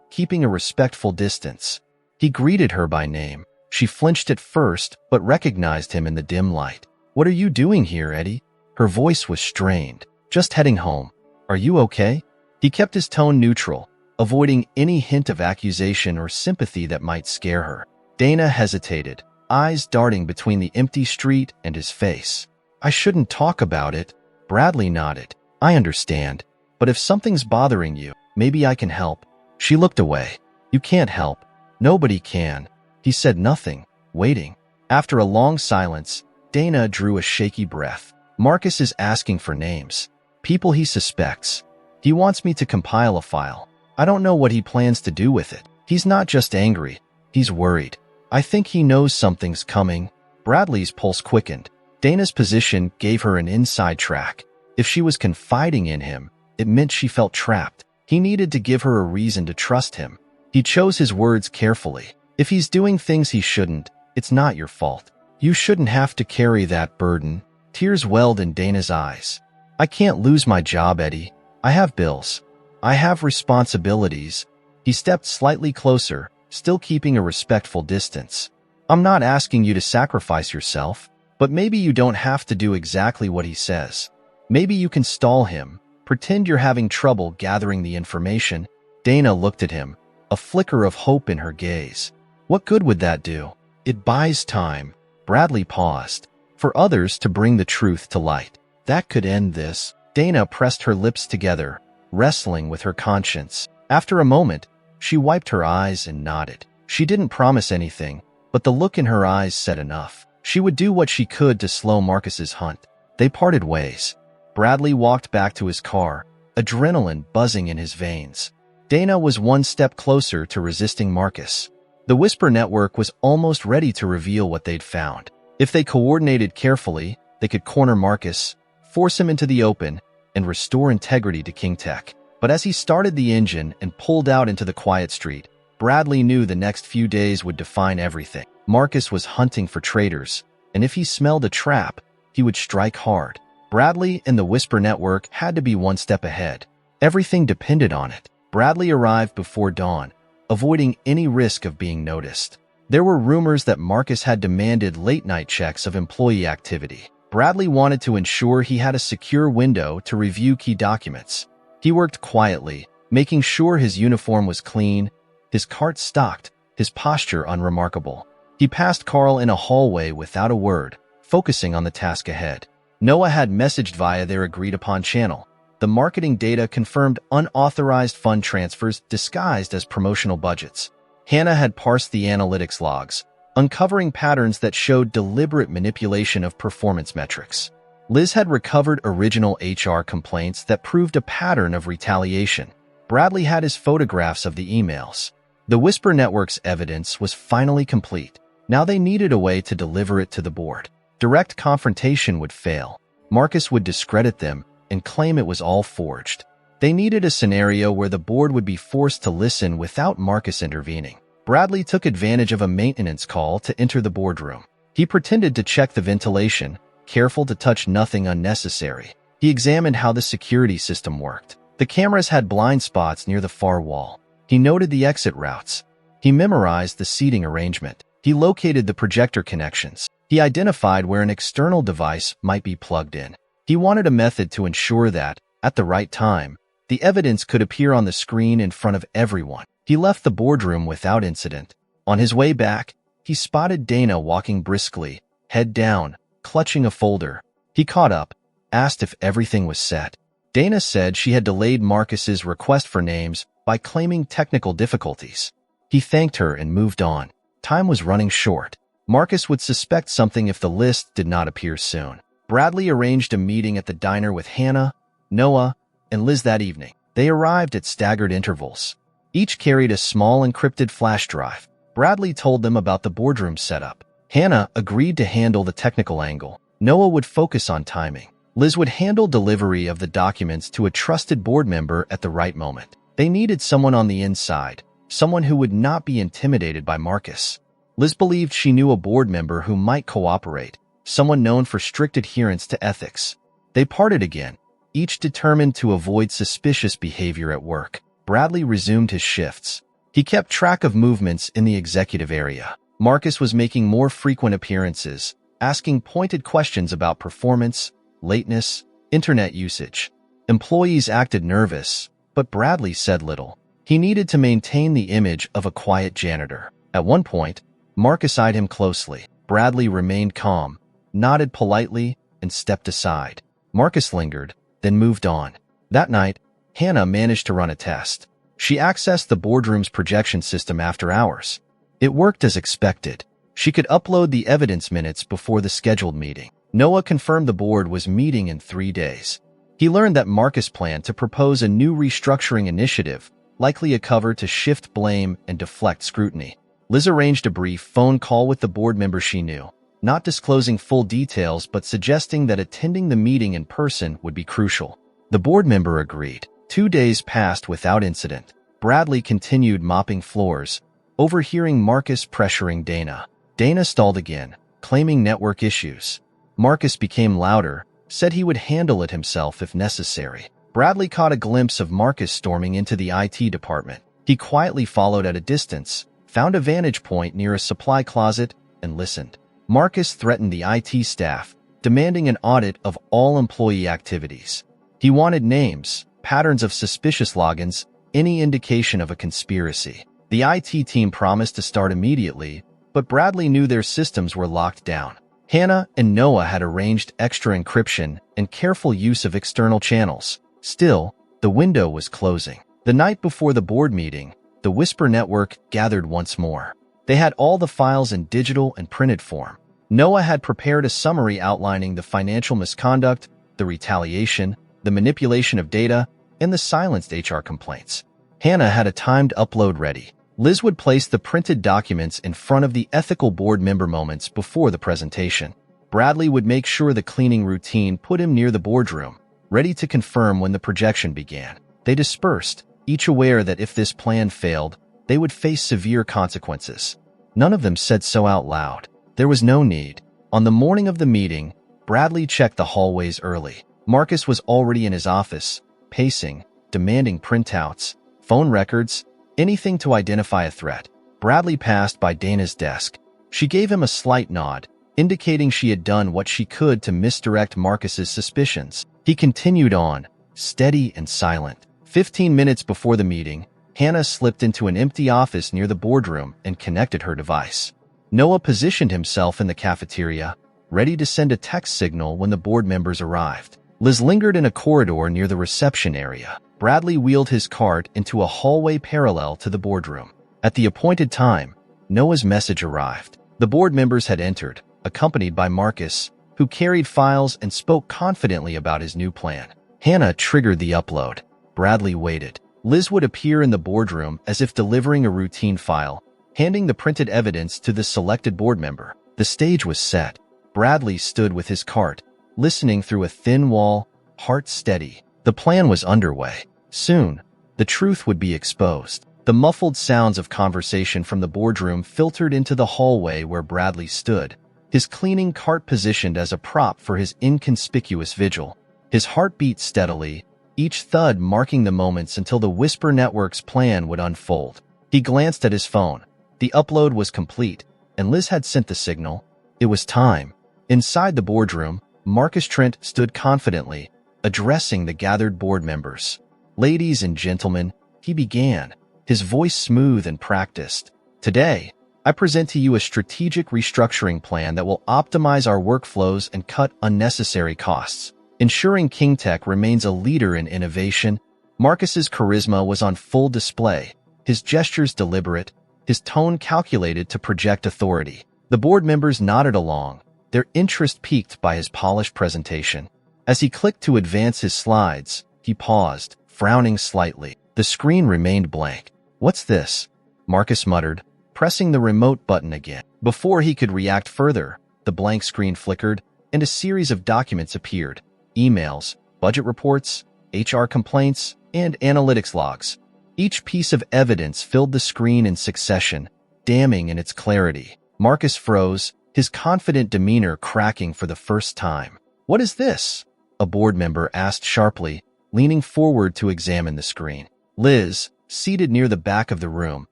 keeping a respectful distance. He greeted her by name. She flinched at first, but recognized him in the dim light. "What are you doing here, Eddie?" Her voice was strained. "Just heading home. Are you okay?" He kept his tone neutral, avoiding any hint of accusation or sympathy that might scare her. Dana hesitated, eyes darting between the empty street and his face. "I shouldn't talk about it." Bradley nodded. "I understand. But if something's bothering you, maybe I can help." She looked away. "You can't help. Nobody can." He said nothing, waiting. After a long silence, Dana drew a shaky breath. "Marcus is asking for names. People he suspects. He wants me to compile a file. I don't know what he plans to do with it. He's not just angry. He's worried. I think he knows something's coming." Bradley's pulse quickened. Dana's position gave her an inside track. If she was confiding in him, it meant she felt trapped. He needed to give her a reason to trust him. He chose his words carefully. "If he's doing things he shouldn't, it's not your fault. You shouldn't have to carry that burden." Tears welled in Dana's eyes. "I can't lose my job, Eddie. I have bills. I have responsibilities." He stepped slightly closer, still keeping a respectful distance. "I'm not asking you to sacrifice yourself, but maybe you don't have to do exactly what he says. Maybe you can stall him, pretend you're having trouble gathering the information." Dana looked at him, a flicker of hope in her gaze. "What good would that do?" "It buys time." Bradley paused. "For others to bring the truth to light. That could end this." Dana pressed her lips together, wrestling with her conscience. After a moment, she wiped her eyes and nodded. She didn't promise anything, but the look in her eyes said enough. She would do what she could to slow Marcus's hunt. They parted ways. Bradley walked back to his car, adrenaline buzzing in his veins. Dana was one step closer to resisting Marcus. The Whisper Network was almost ready to reveal what they'd found. If they coordinated carefully, they could corner Marcus, force him into the open, and restore integrity to King Tech. But as he started the engine and pulled out into the quiet street, Bradley knew the next few days would define everything. Marcus was hunting for traitors, and if he smelled a trap, he would strike hard. Bradley and the Whisper Network had to be one step ahead. Everything depended on it. Bradley arrived before dawn, avoiding any risk of being noticed. There were rumors that Marcus had demanded late-night checks of employee activity. Bradley wanted to ensure he had a secure window to review key documents. He worked quietly, making sure his uniform was clean, his cart stocked, his posture unremarkable. He passed Carl in a hallway without a word, focusing on the task ahead. Noah had messaged via their agreed-upon channel. The marketing data confirmed unauthorized fund transfers disguised as promotional budgets. Hannah had parsed the analytics logs, uncovering patterns that showed deliberate manipulation of performance metrics. Liz had recovered original HR complaints that proved a pattern of retaliation. Bradley had his photographs of the emails. The Whisper Network's evidence was finally complete. Now they needed a way to deliver it to the board. Direct confrontation would fail. Marcus would discredit them and claim it was all forged. They needed a scenario where the board would be forced to listen without Marcus intervening. Bradley took advantage of a maintenance call to enter the boardroom. He pretended to check the ventilation, careful to touch nothing unnecessary. He examined how the security system worked. The cameras had blind spots near the far wall. He noted the exit routes. He memorized the seating arrangement. He located the projector connections. He identified where an external device might be plugged in. He wanted a method to ensure that, at the right time, the evidence could appear on the screen in front of everyone. He left the boardroom without incident. On his way back, he spotted Dana walking briskly, head down, clutching a folder. He caught up, asked if everything was set. Dana said she had delayed Marcus's request for names by claiming technical difficulties. He thanked her and moved on. Time was running short. Marcus would suspect something if the list did not appear soon. Bradley arranged a meeting at the diner with Hannah, Noah, and Liz that evening. They arrived at staggered intervals. Each carried a small encrypted flash drive. Bradley told them about the boardroom setup. Hannah agreed to handle the technical angle. Noah would focus on timing. Liz would handle delivery of the documents to a trusted board member at the right moment. They needed someone on the inside, someone who would not be intimidated by Marcus. Liz believed she knew a board member who might cooperate, someone known for strict adherence to ethics. They parted again, each determined to avoid suspicious behavior at work. Bradley resumed his shifts. He kept track of movements in the executive area. Marcus was making more frequent appearances, asking pointed questions about performance, lateness, internet usage. Employees acted nervous, but Bradley said little. He needed to maintain the image of a quiet janitor. At one point, Marcus eyed him closely. Bradley remained calm, nodded politely, and stepped aside. Marcus lingered, then moved on. That night, Hannah managed to run a test. She accessed the boardroom's projection system after hours. It worked as expected. She could upload the evidence minutes before the scheduled meeting. Noah confirmed the board was meeting in 3 days. He learned that Marcus planned to propose a new restructuring initiative, likely a cover to shift blame and deflect scrutiny. Liz arranged a brief phone call with the board member she knew, not disclosing full details but suggesting that attending the meeting in person would be crucial. The board member agreed. 2 days passed without incident. Bradley continued mopping floors, overhearing Marcus pressuring Dana. Dana stalled again, claiming network issues. Marcus became louder, said he would handle it himself if necessary. Bradley caught a glimpse of Marcus storming into the IT department. He quietly followed at a distance, found a vantage point near a supply closet, and listened. Marcus threatened the IT staff, demanding an audit of all employee activities. He wanted names, patterns of suspicious logins, any indication of a conspiracy. The IT team promised to start immediately, but Bradley knew their systems were locked down. Hannah and Noah had arranged extra encryption and careful use of external channels. Still, the window was closing. The night before the board meeting, the Whisper Network gathered once more. They had all the files in digital and printed form. Noah had prepared a summary outlining the financial misconduct, the retaliation, the manipulation of data, and the silenced HR complaints. Hannah had a timed upload ready. Liz would place the printed documents in front of the ethical board member moments before the presentation. Bradley would make sure the cleaning routine put him near the boardroom, ready to confirm when the projection began. They dispersed, each aware that if this plan failed, they would face severe consequences. None of them said so out loud. There was no need. On the morning of the meeting, Bradley checked the hallways early. Marcus was already in his office, pacing, demanding printouts, phone records, anything to identify a threat. Bradley passed by Dana's desk. She gave him a slight nod, indicating she had done what she could to misdirect Marcus's suspicions. He continued on, steady and silent. 15 minutes before the meeting, Hannah slipped into an empty office near the boardroom and connected her device. Noah positioned himself in the cafeteria, ready to send a text signal when the board members arrived. Liz lingered in a corridor near the reception area. Bradley wheeled his cart into a hallway parallel to the boardroom. At the appointed time, Noah's message arrived. The board members had entered, accompanied by Marcus, who carried files and spoke confidently about his new plan. Hannah triggered the upload. Bradley waited. Liz would appear in the boardroom as if delivering a routine file, handing the printed evidence to the selected board member. The stage was set. Bradley stood with his cart, listening through a thin wall, heart steady. The plan was underway. Soon, the truth would be exposed. The muffled sounds of conversation from the boardroom filtered into the hallway where Bradley stood, his cleaning cart positioned as a prop for his inconspicuous vigil. His heart beat steadily, each thud marking the moments until the Whisper Network's plan would unfold. He glanced at his phone. The upload was complete, and Liz had sent the signal. It was time. Inside the boardroom, Marcus Trent stood confidently, addressing the gathered board members. "Ladies and gentlemen," he began, his voice smooth and practiced. "Today, I present to you a strategic restructuring plan that will optimize our workflows and cut unnecessary costs, ensuring KingTech remains a leader in innovation." Marcus's charisma was on full display, his gestures deliberate, his tone calculated to project authority. The board members nodded along, their interest piqued by his polished presentation. As he clicked to advance his slides, he paused, frowning slightly. The screen remained blank. "What's this?" Marcus muttered, pressing the remote button again. Before he could react further, the blank screen flickered, and a series of documents appeared. Emails, budget reports, HR complaints, and analytics logs. Each piece of evidence filled the screen in succession, damning in its clarity. Marcus froze, his confident demeanor cracking for the first time. "What is this?" a board member asked sharply, leaning forward to examine the screen. Liz, seated near the back of the room,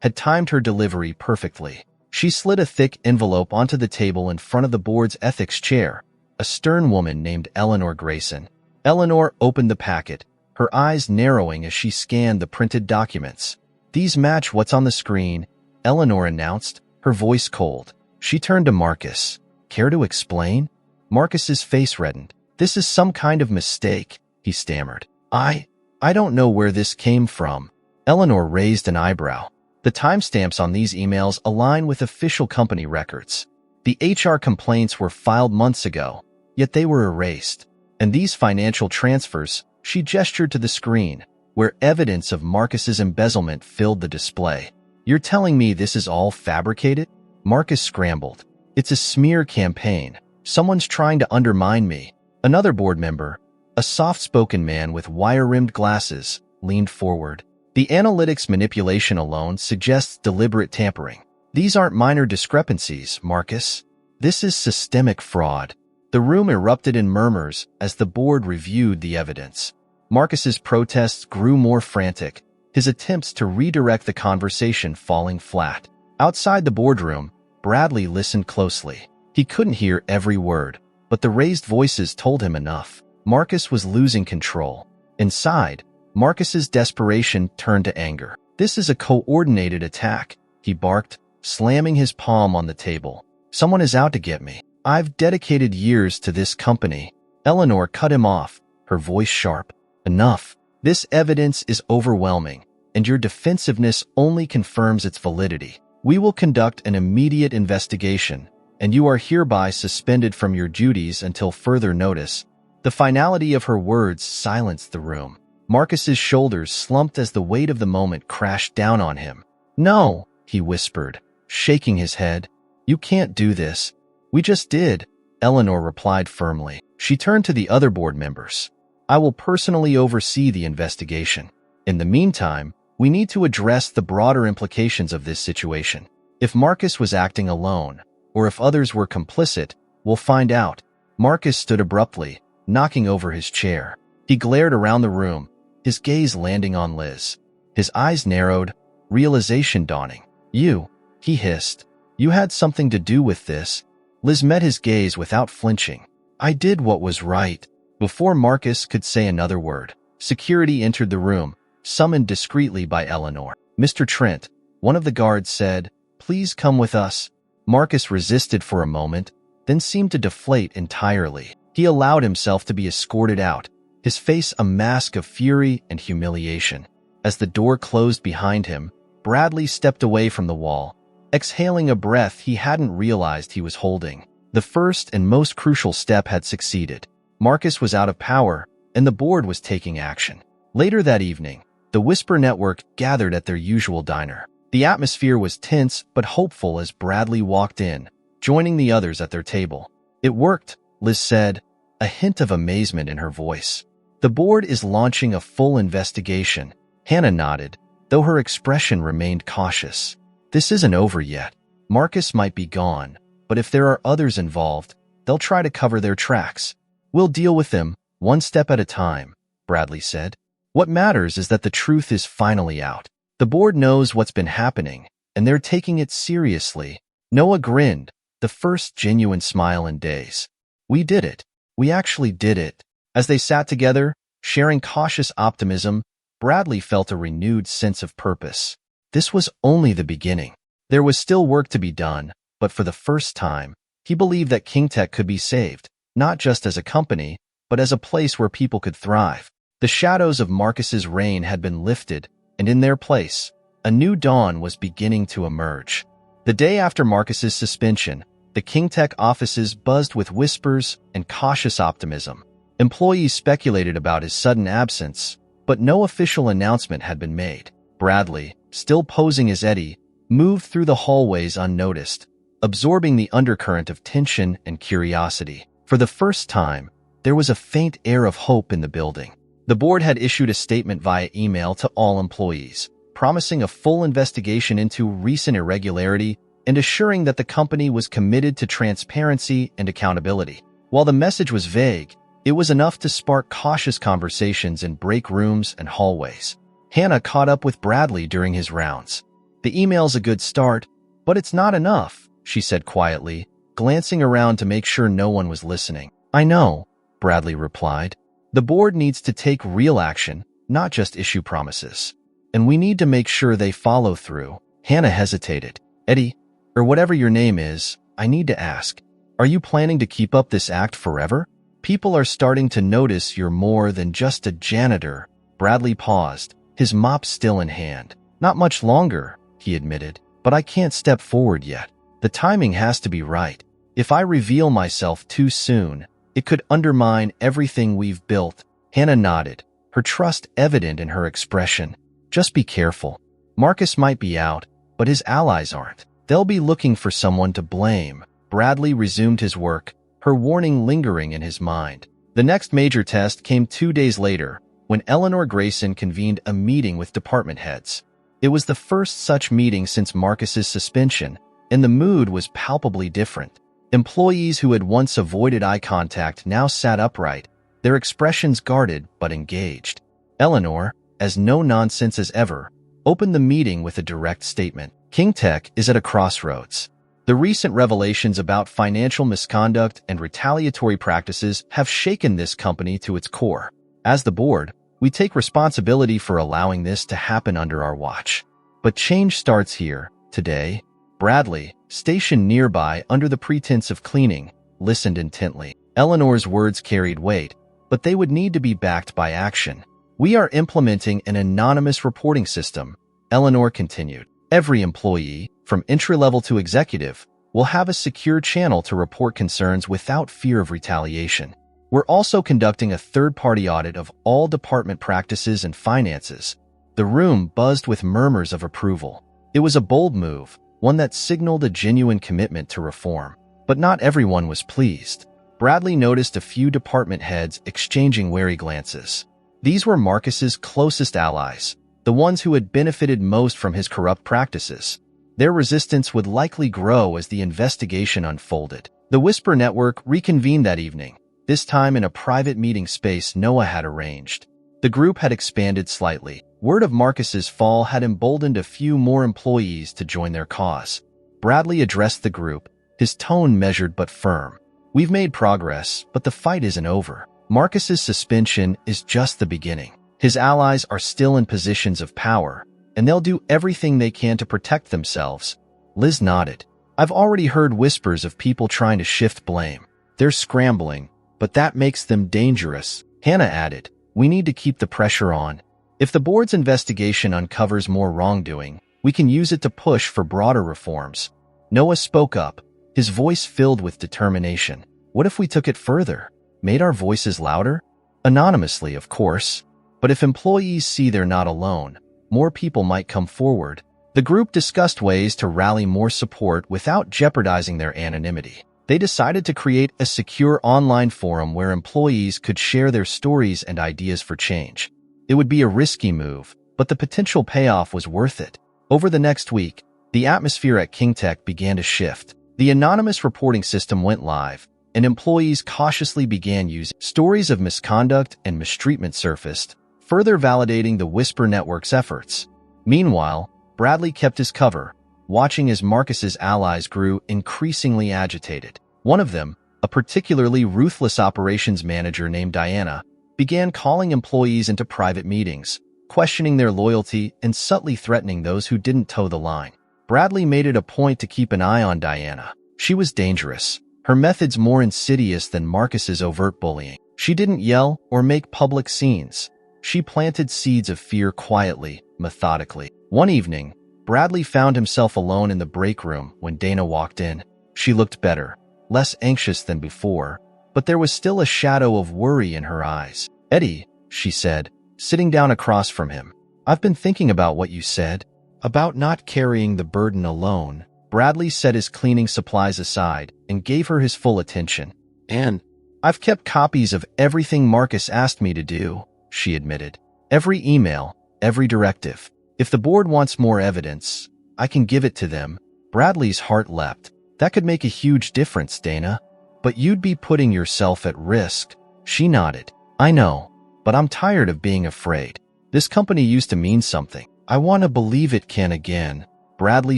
had timed her delivery perfectly. She slid a thick envelope onto the table in front of the board's ethics chair, a stern woman named Eleanor Grayson. Eleanor opened the packet, her eyes narrowing as she scanned the printed documents. "These match what's on the screen," Eleanor announced, her voice cold. She turned to Marcus. "Care to explain?" Marcus's face reddened. "This is some kind of mistake," he stammered. I don't know where this came from." Eleanor raised an eyebrow. "The timestamps on these emails align with official company records. The HR complaints were filed months ago, yet they were erased. And these financial transfers," she gestured to the screen, where evidence of Marcus's embezzlement filled the display. "You're telling me this is all fabricated?" Marcus scrambled. "It's a smear campaign. Someone's trying to undermine me." Another board member, a soft-spoken man with wire-rimmed glasses, leaned forward. "The analytics manipulation alone suggests deliberate tampering. These aren't minor discrepancies, Marcus. This is systemic fraud." The room erupted in murmurs as the board reviewed the evidence. Marcus's protests grew more frantic, his attempts to redirect the conversation falling flat. Outside the boardroom, Bradley listened closely. He couldn't hear every word, but the raised voices told him enough. Marcus was losing control. Inside, Marcus's desperation turned to anger. "This is a coordinated attack," he barked, slamming his palm on the table. "Someone is out to get me. I've dedicated years to this company." Eleanor cut him off, her voice sharp. "Enough. This evidence is overwhelming, and your defensiveness only confirms its validity. We will conduct an immediate investigation, and you are hereby suspended from your duties until further notice." The finality of her words silenced the room. Marcus's shoulders slumped as the weight of the moment crashed down on him. "No," he whispered, shaking his head. "You can't do this." "We just did," Eleanor replied firmly. She turned to the other board members. "I will personally oversee the investigation. In the meantime, we need to address the broader implications of this situation. If Marcus was acting alone, or if others were complicit, we'll find out." Marcus stood abruptly, knocking over his chair. He glared around the room, his gaze landing on Liz. His eyes narrowed, realization dawning. "You," he hissed. "You had something to do with this." Liz met his gaze without flinching. "I did what was right." Before Marcus could say another word, security entered the room, summoned discreetly by Eleanor. "Mr. Trent," one of the guards said, "please come with us." Marcus resisted for a moment, then seemed to deflate entirely. He allowed himself to be escorted out, his face a mask of fury and humiliation. As the door closed behind him, Bradley stepped away from the wall, exhaling a breath he hadn't realized he was holding. The first and most crucial step had succeeded. Marcus was out of power, and the board was taking action. Later that evening, the Whisper Network gathered at their usual diner. The atmosphere was tense but hopeful as Bradley walked in, joining the others at their table. "It worked," Liz said, a hint of amazement in her voice. "The board is launching a full investigation." Hannah nodded, though her expression remained cautious. "This isn't over yet. Marcus might be gone, but if there are others involved, they'll try to cover their tracks. We'll deal with them, one step at a time," Bradley said. "What matters is that the truth is finally out. The board knows what's been happening, and they're taking it seriously." Noah grinned, the first genuine smile in days. "We did it. We actually did it." As they sat together, sharing cautious optimism, Bradley felt a renewed sense of purpose. This was only the beginning. There was still work to be done, but for the first time, he believed that KingTech could be saved, not just as a company, but as a place where people could thrive. The shadows of Marcus's reign had been lifted, and in their place, a new dawn was beginning to emerge. The day after Marcus's suspension, the KingTech offices buzzed with whispers and cautious optimism. Employees speculated about his sudden absence, but no official announcement had been made. Bradley, still posing as Eddie, moved through the hallways unnoticed, absorbing the undercurrent of tension and curiosity. For the first time, there was a faint air of hope in the building. The board had issued a statement via email to all employees, promising a full investigation into recent irregularity and assuring that the company was committed to transparency and accountability. While the message was vague, it was enough to spark cautious conversations in break rooms and hallways. Hannah caught up with Bradley during his rounds. "The email's a good start, but it's not enough," she said quietly, glancing around to make sure no one was listening. "I know," Bradley replied. "The board needs to take real action, not just issue promises. And we need to make sure they follow through." Hannah hesitated. "Eddie, or whatever your name is, I need to ask, are you planning to keep up this act forever? People are starting to notice you're more than just a janitor." Bradley paused, his mop still in hand. "Not much longer," he admitted, "but I can't step forward yet. The timing has to be right. If I reveal myself too soon, it could undermine everything we've built." Hannah nodded, her trust evident in her expression. "Just be careful. Marcus might be out, but his allies aren't. They'll be looking for someone to blame." Bradley resumed his work, her warning lingering in his mind. The next major test came 2 days later, when Eleanor Grayson convened a meeting with department heads. It was the first such meeting since Marcus's suspension, and the mood was palpably different. Employees who had once avoided eye contact now sat upright, their expressions guarded but engaged. Eleanor, as no-nonsense as ever, opened the meeting with a direct statement. "KingTech is at a crossroads. The recent revelations about financial misconduct and retaliatory practices have shaken this company to its core. As the board, we take responsibility for allowing this to happen under our watch. But change starts here, today." Bradley, stationed nearby under the pretense of cleaning, listened intently. Eleanor's words carried weight, but they would need to be backed by action. "We are implementing an anonymous reporting system," Eleanor continued. "Every employee, from entry-level to executive, will have a secure channel to report concerns without fear of retaliation. We're also conducting a third-party audit of all department practices and finances." The room buzzed with murmurs of approval. It was a bold move, one that signaled a genuine commitment to reform. But not everyone was pleased. Bradley noticed a few department heads exchanging wary glances. These were Marcus's closest allies, the ones who had benefited most from his corrupt practices. Their resistance would likely grow as the investigation unfolded. The Whisper Network reconvened that evening, this time in a private meeting space Noah had arranged. The group had expanded slightly. Word of Marcus's fall had emboldened a few more employees to join their cause. Bradley addressed the group, his tone measured but firm. "We've made progress, but the fight isn't over. Marcus's suspension is just the beginning. His allies are still in positions of power, and they'll do everything they can to protect themselves." Liz nodded. "I've already heard whispers of people trying to shift blame. They're scrambling, but that makes them dangerous." Hannah added, "We need to keep the pressure on. If the board's investigation uncovers more wrongdoing, we can use it to push for broader reforms." Noah spoke up, his voice filled with determination. What if we took it further? Made our voices louder? Anonymously, of course. But if employees see they're not alone, more people might come forward. The group discussed ways to rally more support without jeopardizing their anonymity. They decided to create a secure online forum where employees could share their stories and ideas for change. It would be a risky move, but the potential payoff was worth it. Over the next week, the atmosphere at KingTech began to shift. The anonymous reporting system went live, and employees cautiously began using stories of misconduct and mistreatment surfaced, further validating the Whisper Network's efforts. Meanwhile, Bradley kept his cover, watching as Marcus's allies grew increasingly agitated. One of them, a particularly ruthless operations manager named Diana, began calling employees into private meetings, questioning their loyalty and subtly threatening those who didn't toe the line. Bradley made it a point to keep an eye on Diana. She was dangerous, her methods more insidious than Marcus's overt bullying. She didn't yell or make public scenes. She planted seeds of fear quietly, methodically. One evening, Bradley found himself alone in the break room when Dana walked in. She looked better, less anxious than before, but there was still a shadow of worry in her eyes. "Eddie," she said, sitting down across from him. "I've been thinking about what you said, about not carrying the burden alone." Bradley set his cleaning supplies aside and gave her his full attention. "And I've kept copies of everything Marcus asked me to do," she admitted. "Every email, every directive. If the board wants more evidence, I can give it to them." Bradley's heart leapt. "That could make a huge difference, Dana. But you'd be putting yourself at risk." She nodded. "I know, but I'm tired of being afraid. This company used to mean something. I want to believe it can again." Bradley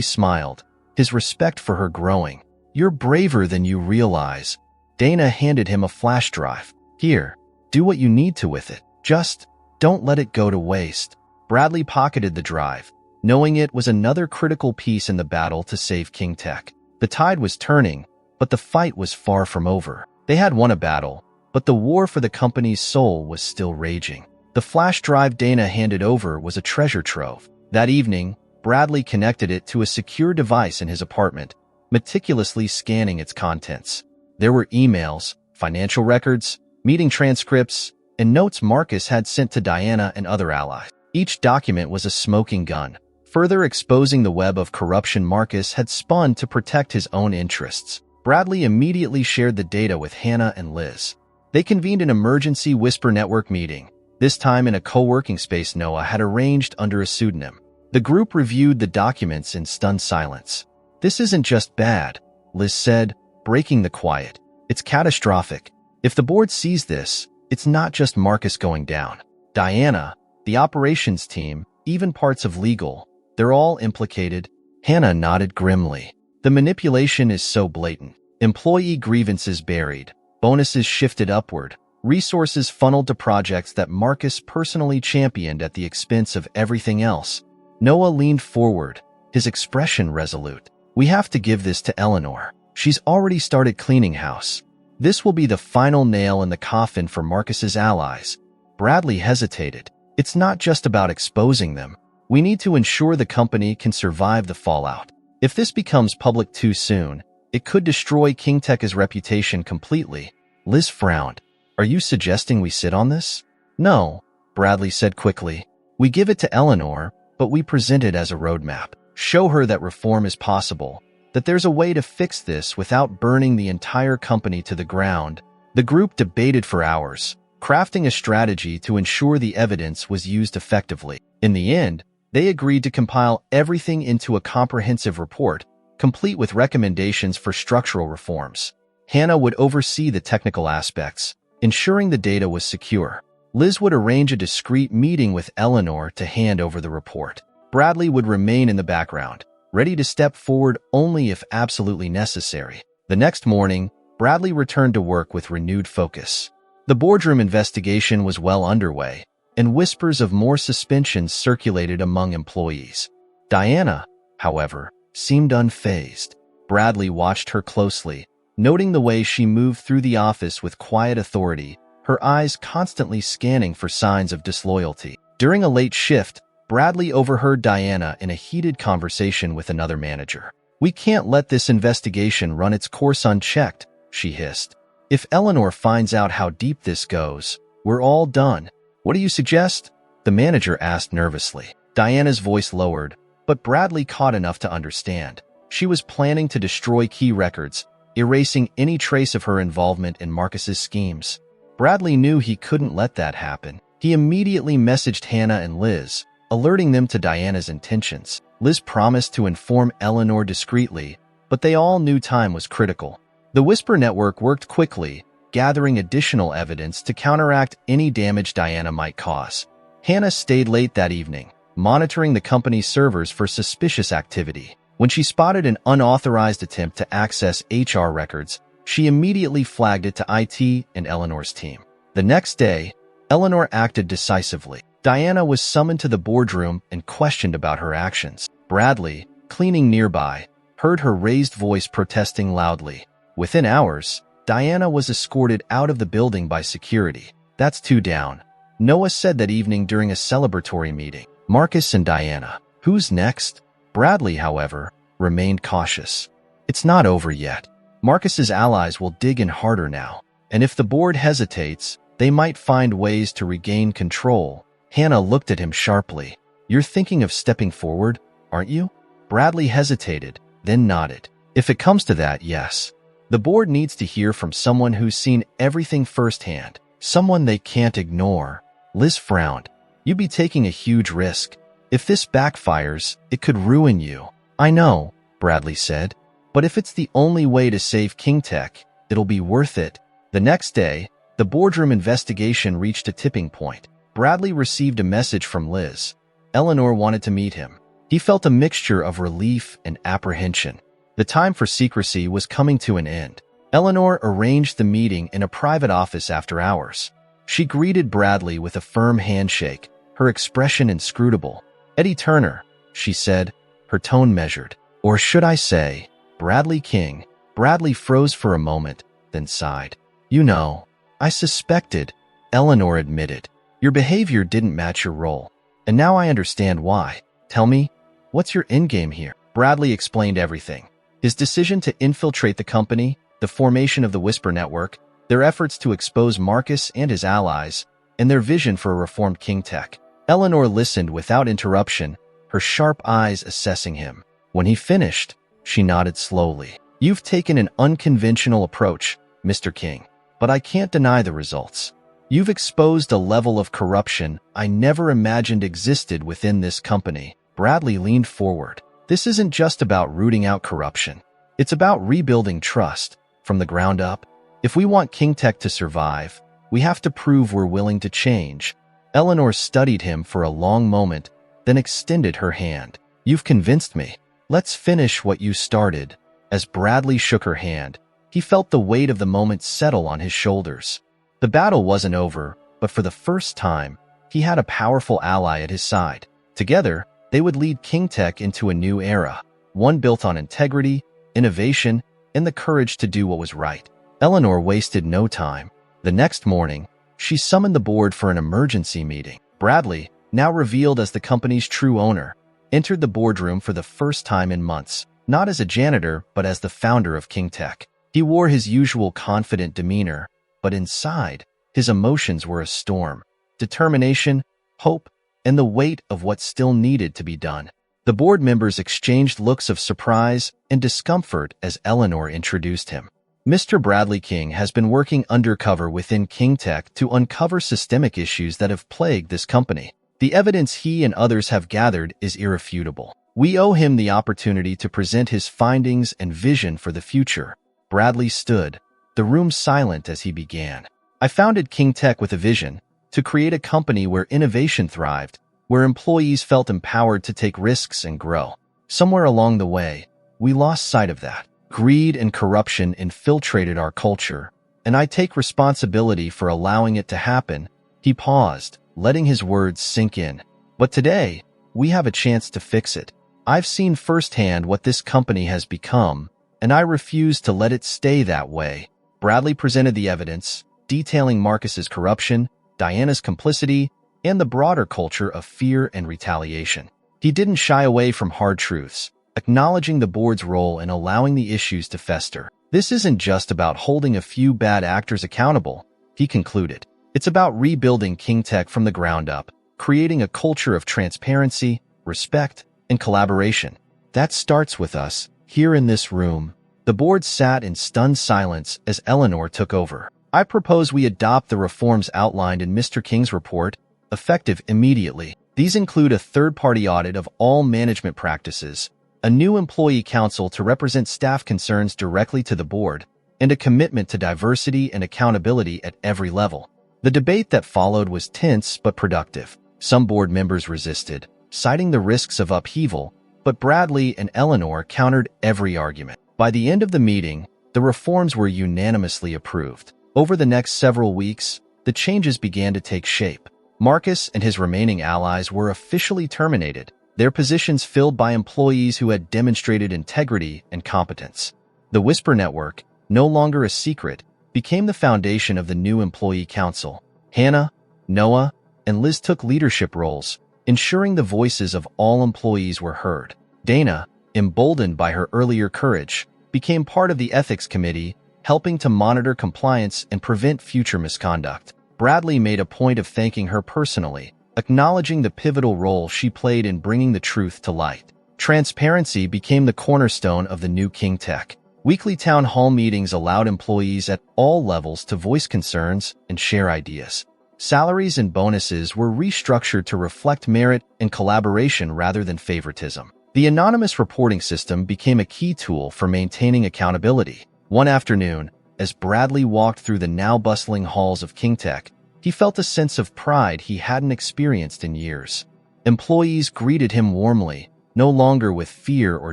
smiled, his respect for her growing. "You're braver than you realize." Dana handed him a flash drive. "Here, do what you need to with it. Just don't let it go to waste." Bradley pocketed the drive, knowing it was another critical piece in the battle to save KingTech. The tide was turning, but the fight was far from over. They had won a battle, but the war for the company's soul was still raging. The flash drive Dana handed over was a treasure trove. That evening, Bradley connected it to a secure device in his apartment, meticulously scanning its contents. There were emails, financial records, meeting transcripts, and notes Marcus had sent to Diana and other allies. Each document was a smoking gun, further exposing the web of corruption Marcus had spun to protect his own interests. Bradley immediately shared the data with Hannah and Liz. They convened an emergency Whisper Network meeting, this time in a co-working space Noah had arranged under a pseudonym. The group reviewed the documents in stunned silence. "This isn't just bad," Liz said, breaking the quiet. "It's catastrophic. If the board sees this, it's not just Marcus going down. Diana, the operations team, even parts of legal, they're all implicated." Hannah nodded grimly. "The manipulation is so blatant. Employee grievances buried, bonuses shifted upward, resources funneled to projects that Marcus personally championed at the expense of everything else." Noah leaned forward, his expression resolute. "We have to give this to Eleanor. She's already started cleaning house. This will be the final nail in the coffin for Marcus's allies." Bradley hesitated. "It's not just about exposing them. We need to ensure the company can survive the fallout. If this becomes public too soon, it could destroy KingTech's reputation completely." Liz frowned. "Are you suggesting we sit on this?" "No," Bradley said quickly. "We give it to Eleanor, but we present it as a roadmap. Show her that reform is possible, that there's a way to fix this without burning the entire company to the ground." The group debated for hours, crafting a strategy to ensure the evidence was used effectively. In the end, they agreed to compile everything into a comprehensive report, complete with recommendations for structural reforms. Hannah would oversee the technical aspects, ensuring the data was secure. Liz would arrange a discreet meeting with Eleanor to hand over the report. Bradley would remain in the background, ready to step forward only if absolutely necessary. The next morning, Bradley returned to work with renewed focus. The boardroom investigation was well underway, and whispers of more suspensions circulated among employees. Diana, however, seemed unfazed. Bradley watched her closely, noting the way she moved through the office with quiet authority, her eyes constantly scanning for signs of disloyalty. During a late shift, Bradley overheard Diana in a heated conversation with another manager. We can't let this investigation run its course unchecked, she hissed. If Eleanor finds out how deep this goes, we're all done. What do you suggest? The manager asked nervously. Diana's voice lowered, but Bradley caught enough to understand. She was planning to destroy key records, erasing any trace of her involvement in Marcus's schemes. Bradley knew he couldn't let that happen. He immediately messaged Hannah and Liz, alerting them to Diana's intentions. Liz promised to inform Eleanor discreetly, but they all knew time was critical. The Whisper Network worked quickly, gathering additional evidence to counteract any damage Diana might cause. Hannah stayed late that evening, monitoring the company's servers for suspicious activity. When she spotted an unauthorized attempt to access HR records, she immediately flagged it to IT and Eleanor's team. The next day, Eleanor acted decisively. Diana was summoned to the boardroom and questioned about her actions. Bradley, cleaning nearby, heard her raised voice protesting loudly. Within hours, Diana was escorted out of the building by security. That's two down. Noah said that evening during a celebratory meeting. Marcus and Diana. Who's next? Bradley, however, remained cautious. It's not over yet. Marcus's allies will dig in harder now, and if the board hesitates, they might find ways to regain control. Hannah looked at him sharply. You're thinking of stepping forward, aren't you? Bradley hesitated, then nodded. If it comes to that, yes. The board needs to hear from someone who's seen everything firsthand, someone they can't ignore. Liz frowned. You'd be taking a huge risk. If this backfires, it could ruin you. I know, Bradley said, but if it's the only way to save KingTech, it'll be worth it. The next day, the boardroom investigation reached a tipping point. Bradley received a message from Liz. Eleanor wanted to meet him. He felt a mixture of relief and apprehension. The time for secrecy was coming to an end. Eleanor arranged the meeting in a private office after hours. She greeted Bradley with a firm handshake, her expression inscrutable. Eddie Turner, she said, her tone measured. Or should I say, Bradley King. Bradley froze for a moment, then sighed. You know, I suspected, Eleanor admitted. Your behavior didn't match your role, and now I understand why. Tell me, what's your endgame here? Bradley explained everything. His decision to infiltrate the company, the formation of the Whisper Network, their efforts to expose Marcus and his allies, and their vision for a reformed KingTech. Eleanor listened without interruption, her sharp eyes assessing him. When he finished, she nodded slowly. You've taken an unconventional approach, Mr. King, but I can't deny the results. You've exposed a level of corruption I never imagined existed within this company. Bradley leaned forward. This isn't just about rooting out corruption. It's about rebuilding trust from the ground up. If we want KingTech to survive, we have to prove we're willing to change. Eleanor studied him for a long moment, then extended her hand. You've convinced me. Let's finish what you started. As Bradley shook her hand, he felt the weight of the moment settle on his shoulders. The battle wasn't over, but for the first time, he had a powerful ally at his side. Together, they would lead KingTech into a new era, one built on integrity, innovation, and the courage to do what was right. Eleanor wasted no time. The next morning, she summoned the board for an emergency meeting. Bradley, now revealed as the company's true owner, entered the boardroom for the first time in months, not as a janitor, but as the founder of KingTech. He wore his usual confident demeanor, but inside, his emotions were a storm. Determination, hope, and the weight of what still needed to be done. The board members exchanged looks of surprise and discomfort as Eleanor introduced him. Mr. Bradley King has been working undercover within KingTech to uncover systemic issues that have plagued this company. The evidence he and others have gathered is irrefutable. We owe him the opportunity to present his findings and vision for the future. Bradley stood, the room silent as he began. I founded KingTech with a vision to create a company where innovation thrived, where employees felt empowered to take risks and grow. Somewhere along the way, we lost sight of that. Greed and corruption infiltrated our culture, and I take responsibility for allowing it to happen. He paused, letting his words sink in. But today, we have a chance to fix it. I've seen firsthand what this company has become, and I refuse to let it stay that way. Bradley presented the evidence, detailing Marcus's corruption, Diana's complicity, and the broader culture of fear and retaliation. He didn't shy away from hard truths. acknowledging the board's role in allowing the issues to fester. This isn't just about holding a few bad actors accountable, he concluded. It's about rebuilding KingTech from the ground up, creating a culture of transparency, respect, and collaboration. That starts with us, here in this room. The board sat in stunned silence as Eleanor took over. I propose we adopt the reforms outlined in Mr. King's report, effective immediately. These include a third-party audit of all management practices, a new employee council to represent staff concerns directly to the board, and a commitment to diversity and accountability at every level. The debate that followed was tense but productive. Some board members resisted, citing the risks of upheaval, but Bradley and Eleanor countered every argument. By the end of the meeting, the reforms were unanimously approved. Over the next several weeks, the changes began to take shape. Marcus and his remaining allies were officially terminated, their positions filled by employees who had demonstrated integrity and competence. The Whisper Network, no longer a secret, became the foundation of the new employee council. Hannah, Noah, and Liz took leadership roles, ensuring the voices of all employees were heard. Dana, emboldened by her earlier courage, became part of the ethics committee, helping to monitor compliance and prevent future misconduct. Bradley made a point of thanking her personally, acknowledging the pivotal role she played in bringing the truth to light. Transparency became the cornerstone of the new KingTech. Weekly town hall meetings allowed employees at all levels to voice concerns and share ideas. Salaries and bonuses were restructured to reflect merit and collaboration rather than favoritism. The anonymous reporting system became a key tool for maintaining accountability. One afternoon, as Bradley walked through the now bustling halls of KingTech, he felt a sense of pride he hadn't experienced in years. Employees greeted him warmly, no longer with fear or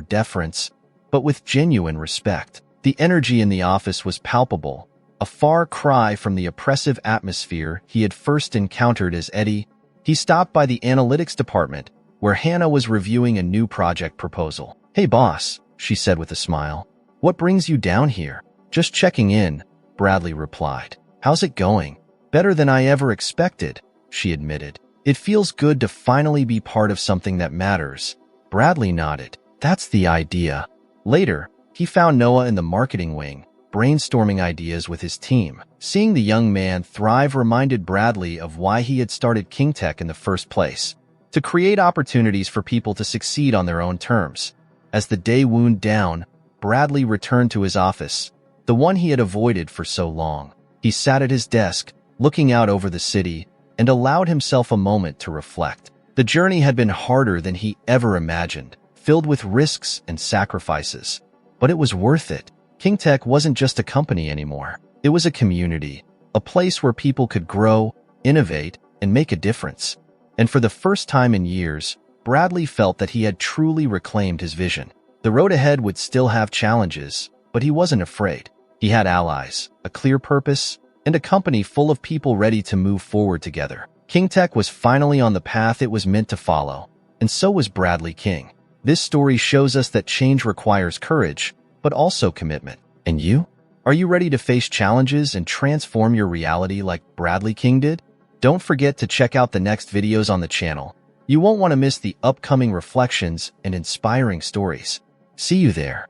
deference, but with genuine respect. The energy in the office was palpable, a far cry from the oppressive atmosphere he had first encountered as Eddie. He stopped by the analytics department, where Hannah was reviewing a new project proposal. "Hey boss," she said with a smile. "What brings you down here?" "Just checking in," Bradley replied. "How's it going?" "Better than I ever expected," she admitted. "It feels good to finally be part of something that matters." Bradley nodded. "That's the idea." Later, he found Noah in the marketing wing, brainstorming ideas with his team. Seeing the young man thrive reminded Bradley of why he had started KingTech in the first place: to create opportunities for people to succeed on their own terms. As the day wound down, Bradley returned to his office, the one he had avoided for so long. He sat at his desk, looking out over the city, and allowed himself a moment to reflect. The journey had been harder than he ever imagined, filled with risks and sacrifices. But it was worth it. KingTech wasn't just a company anymore. It was a community, a place where people could grow, innovate, and make a difference. And for the first time in years, Bradley felt that he had truly reclaimed his vision. The road ahead would still have challenges, but he wasn't afraid. He had allies, a clear purpose, and a company full of people ready to move forward together. KingTech was finally on the path it was meant to follow, and so was Bradley King. This story shows us that change requires courage, but also commitment. And you? Are you ready to face challenges and transform your reality like Bradley King did? Don't forget to check out the next videos on the channel. You won't want to miss the upcoming reflections and inspiring stories. See you there.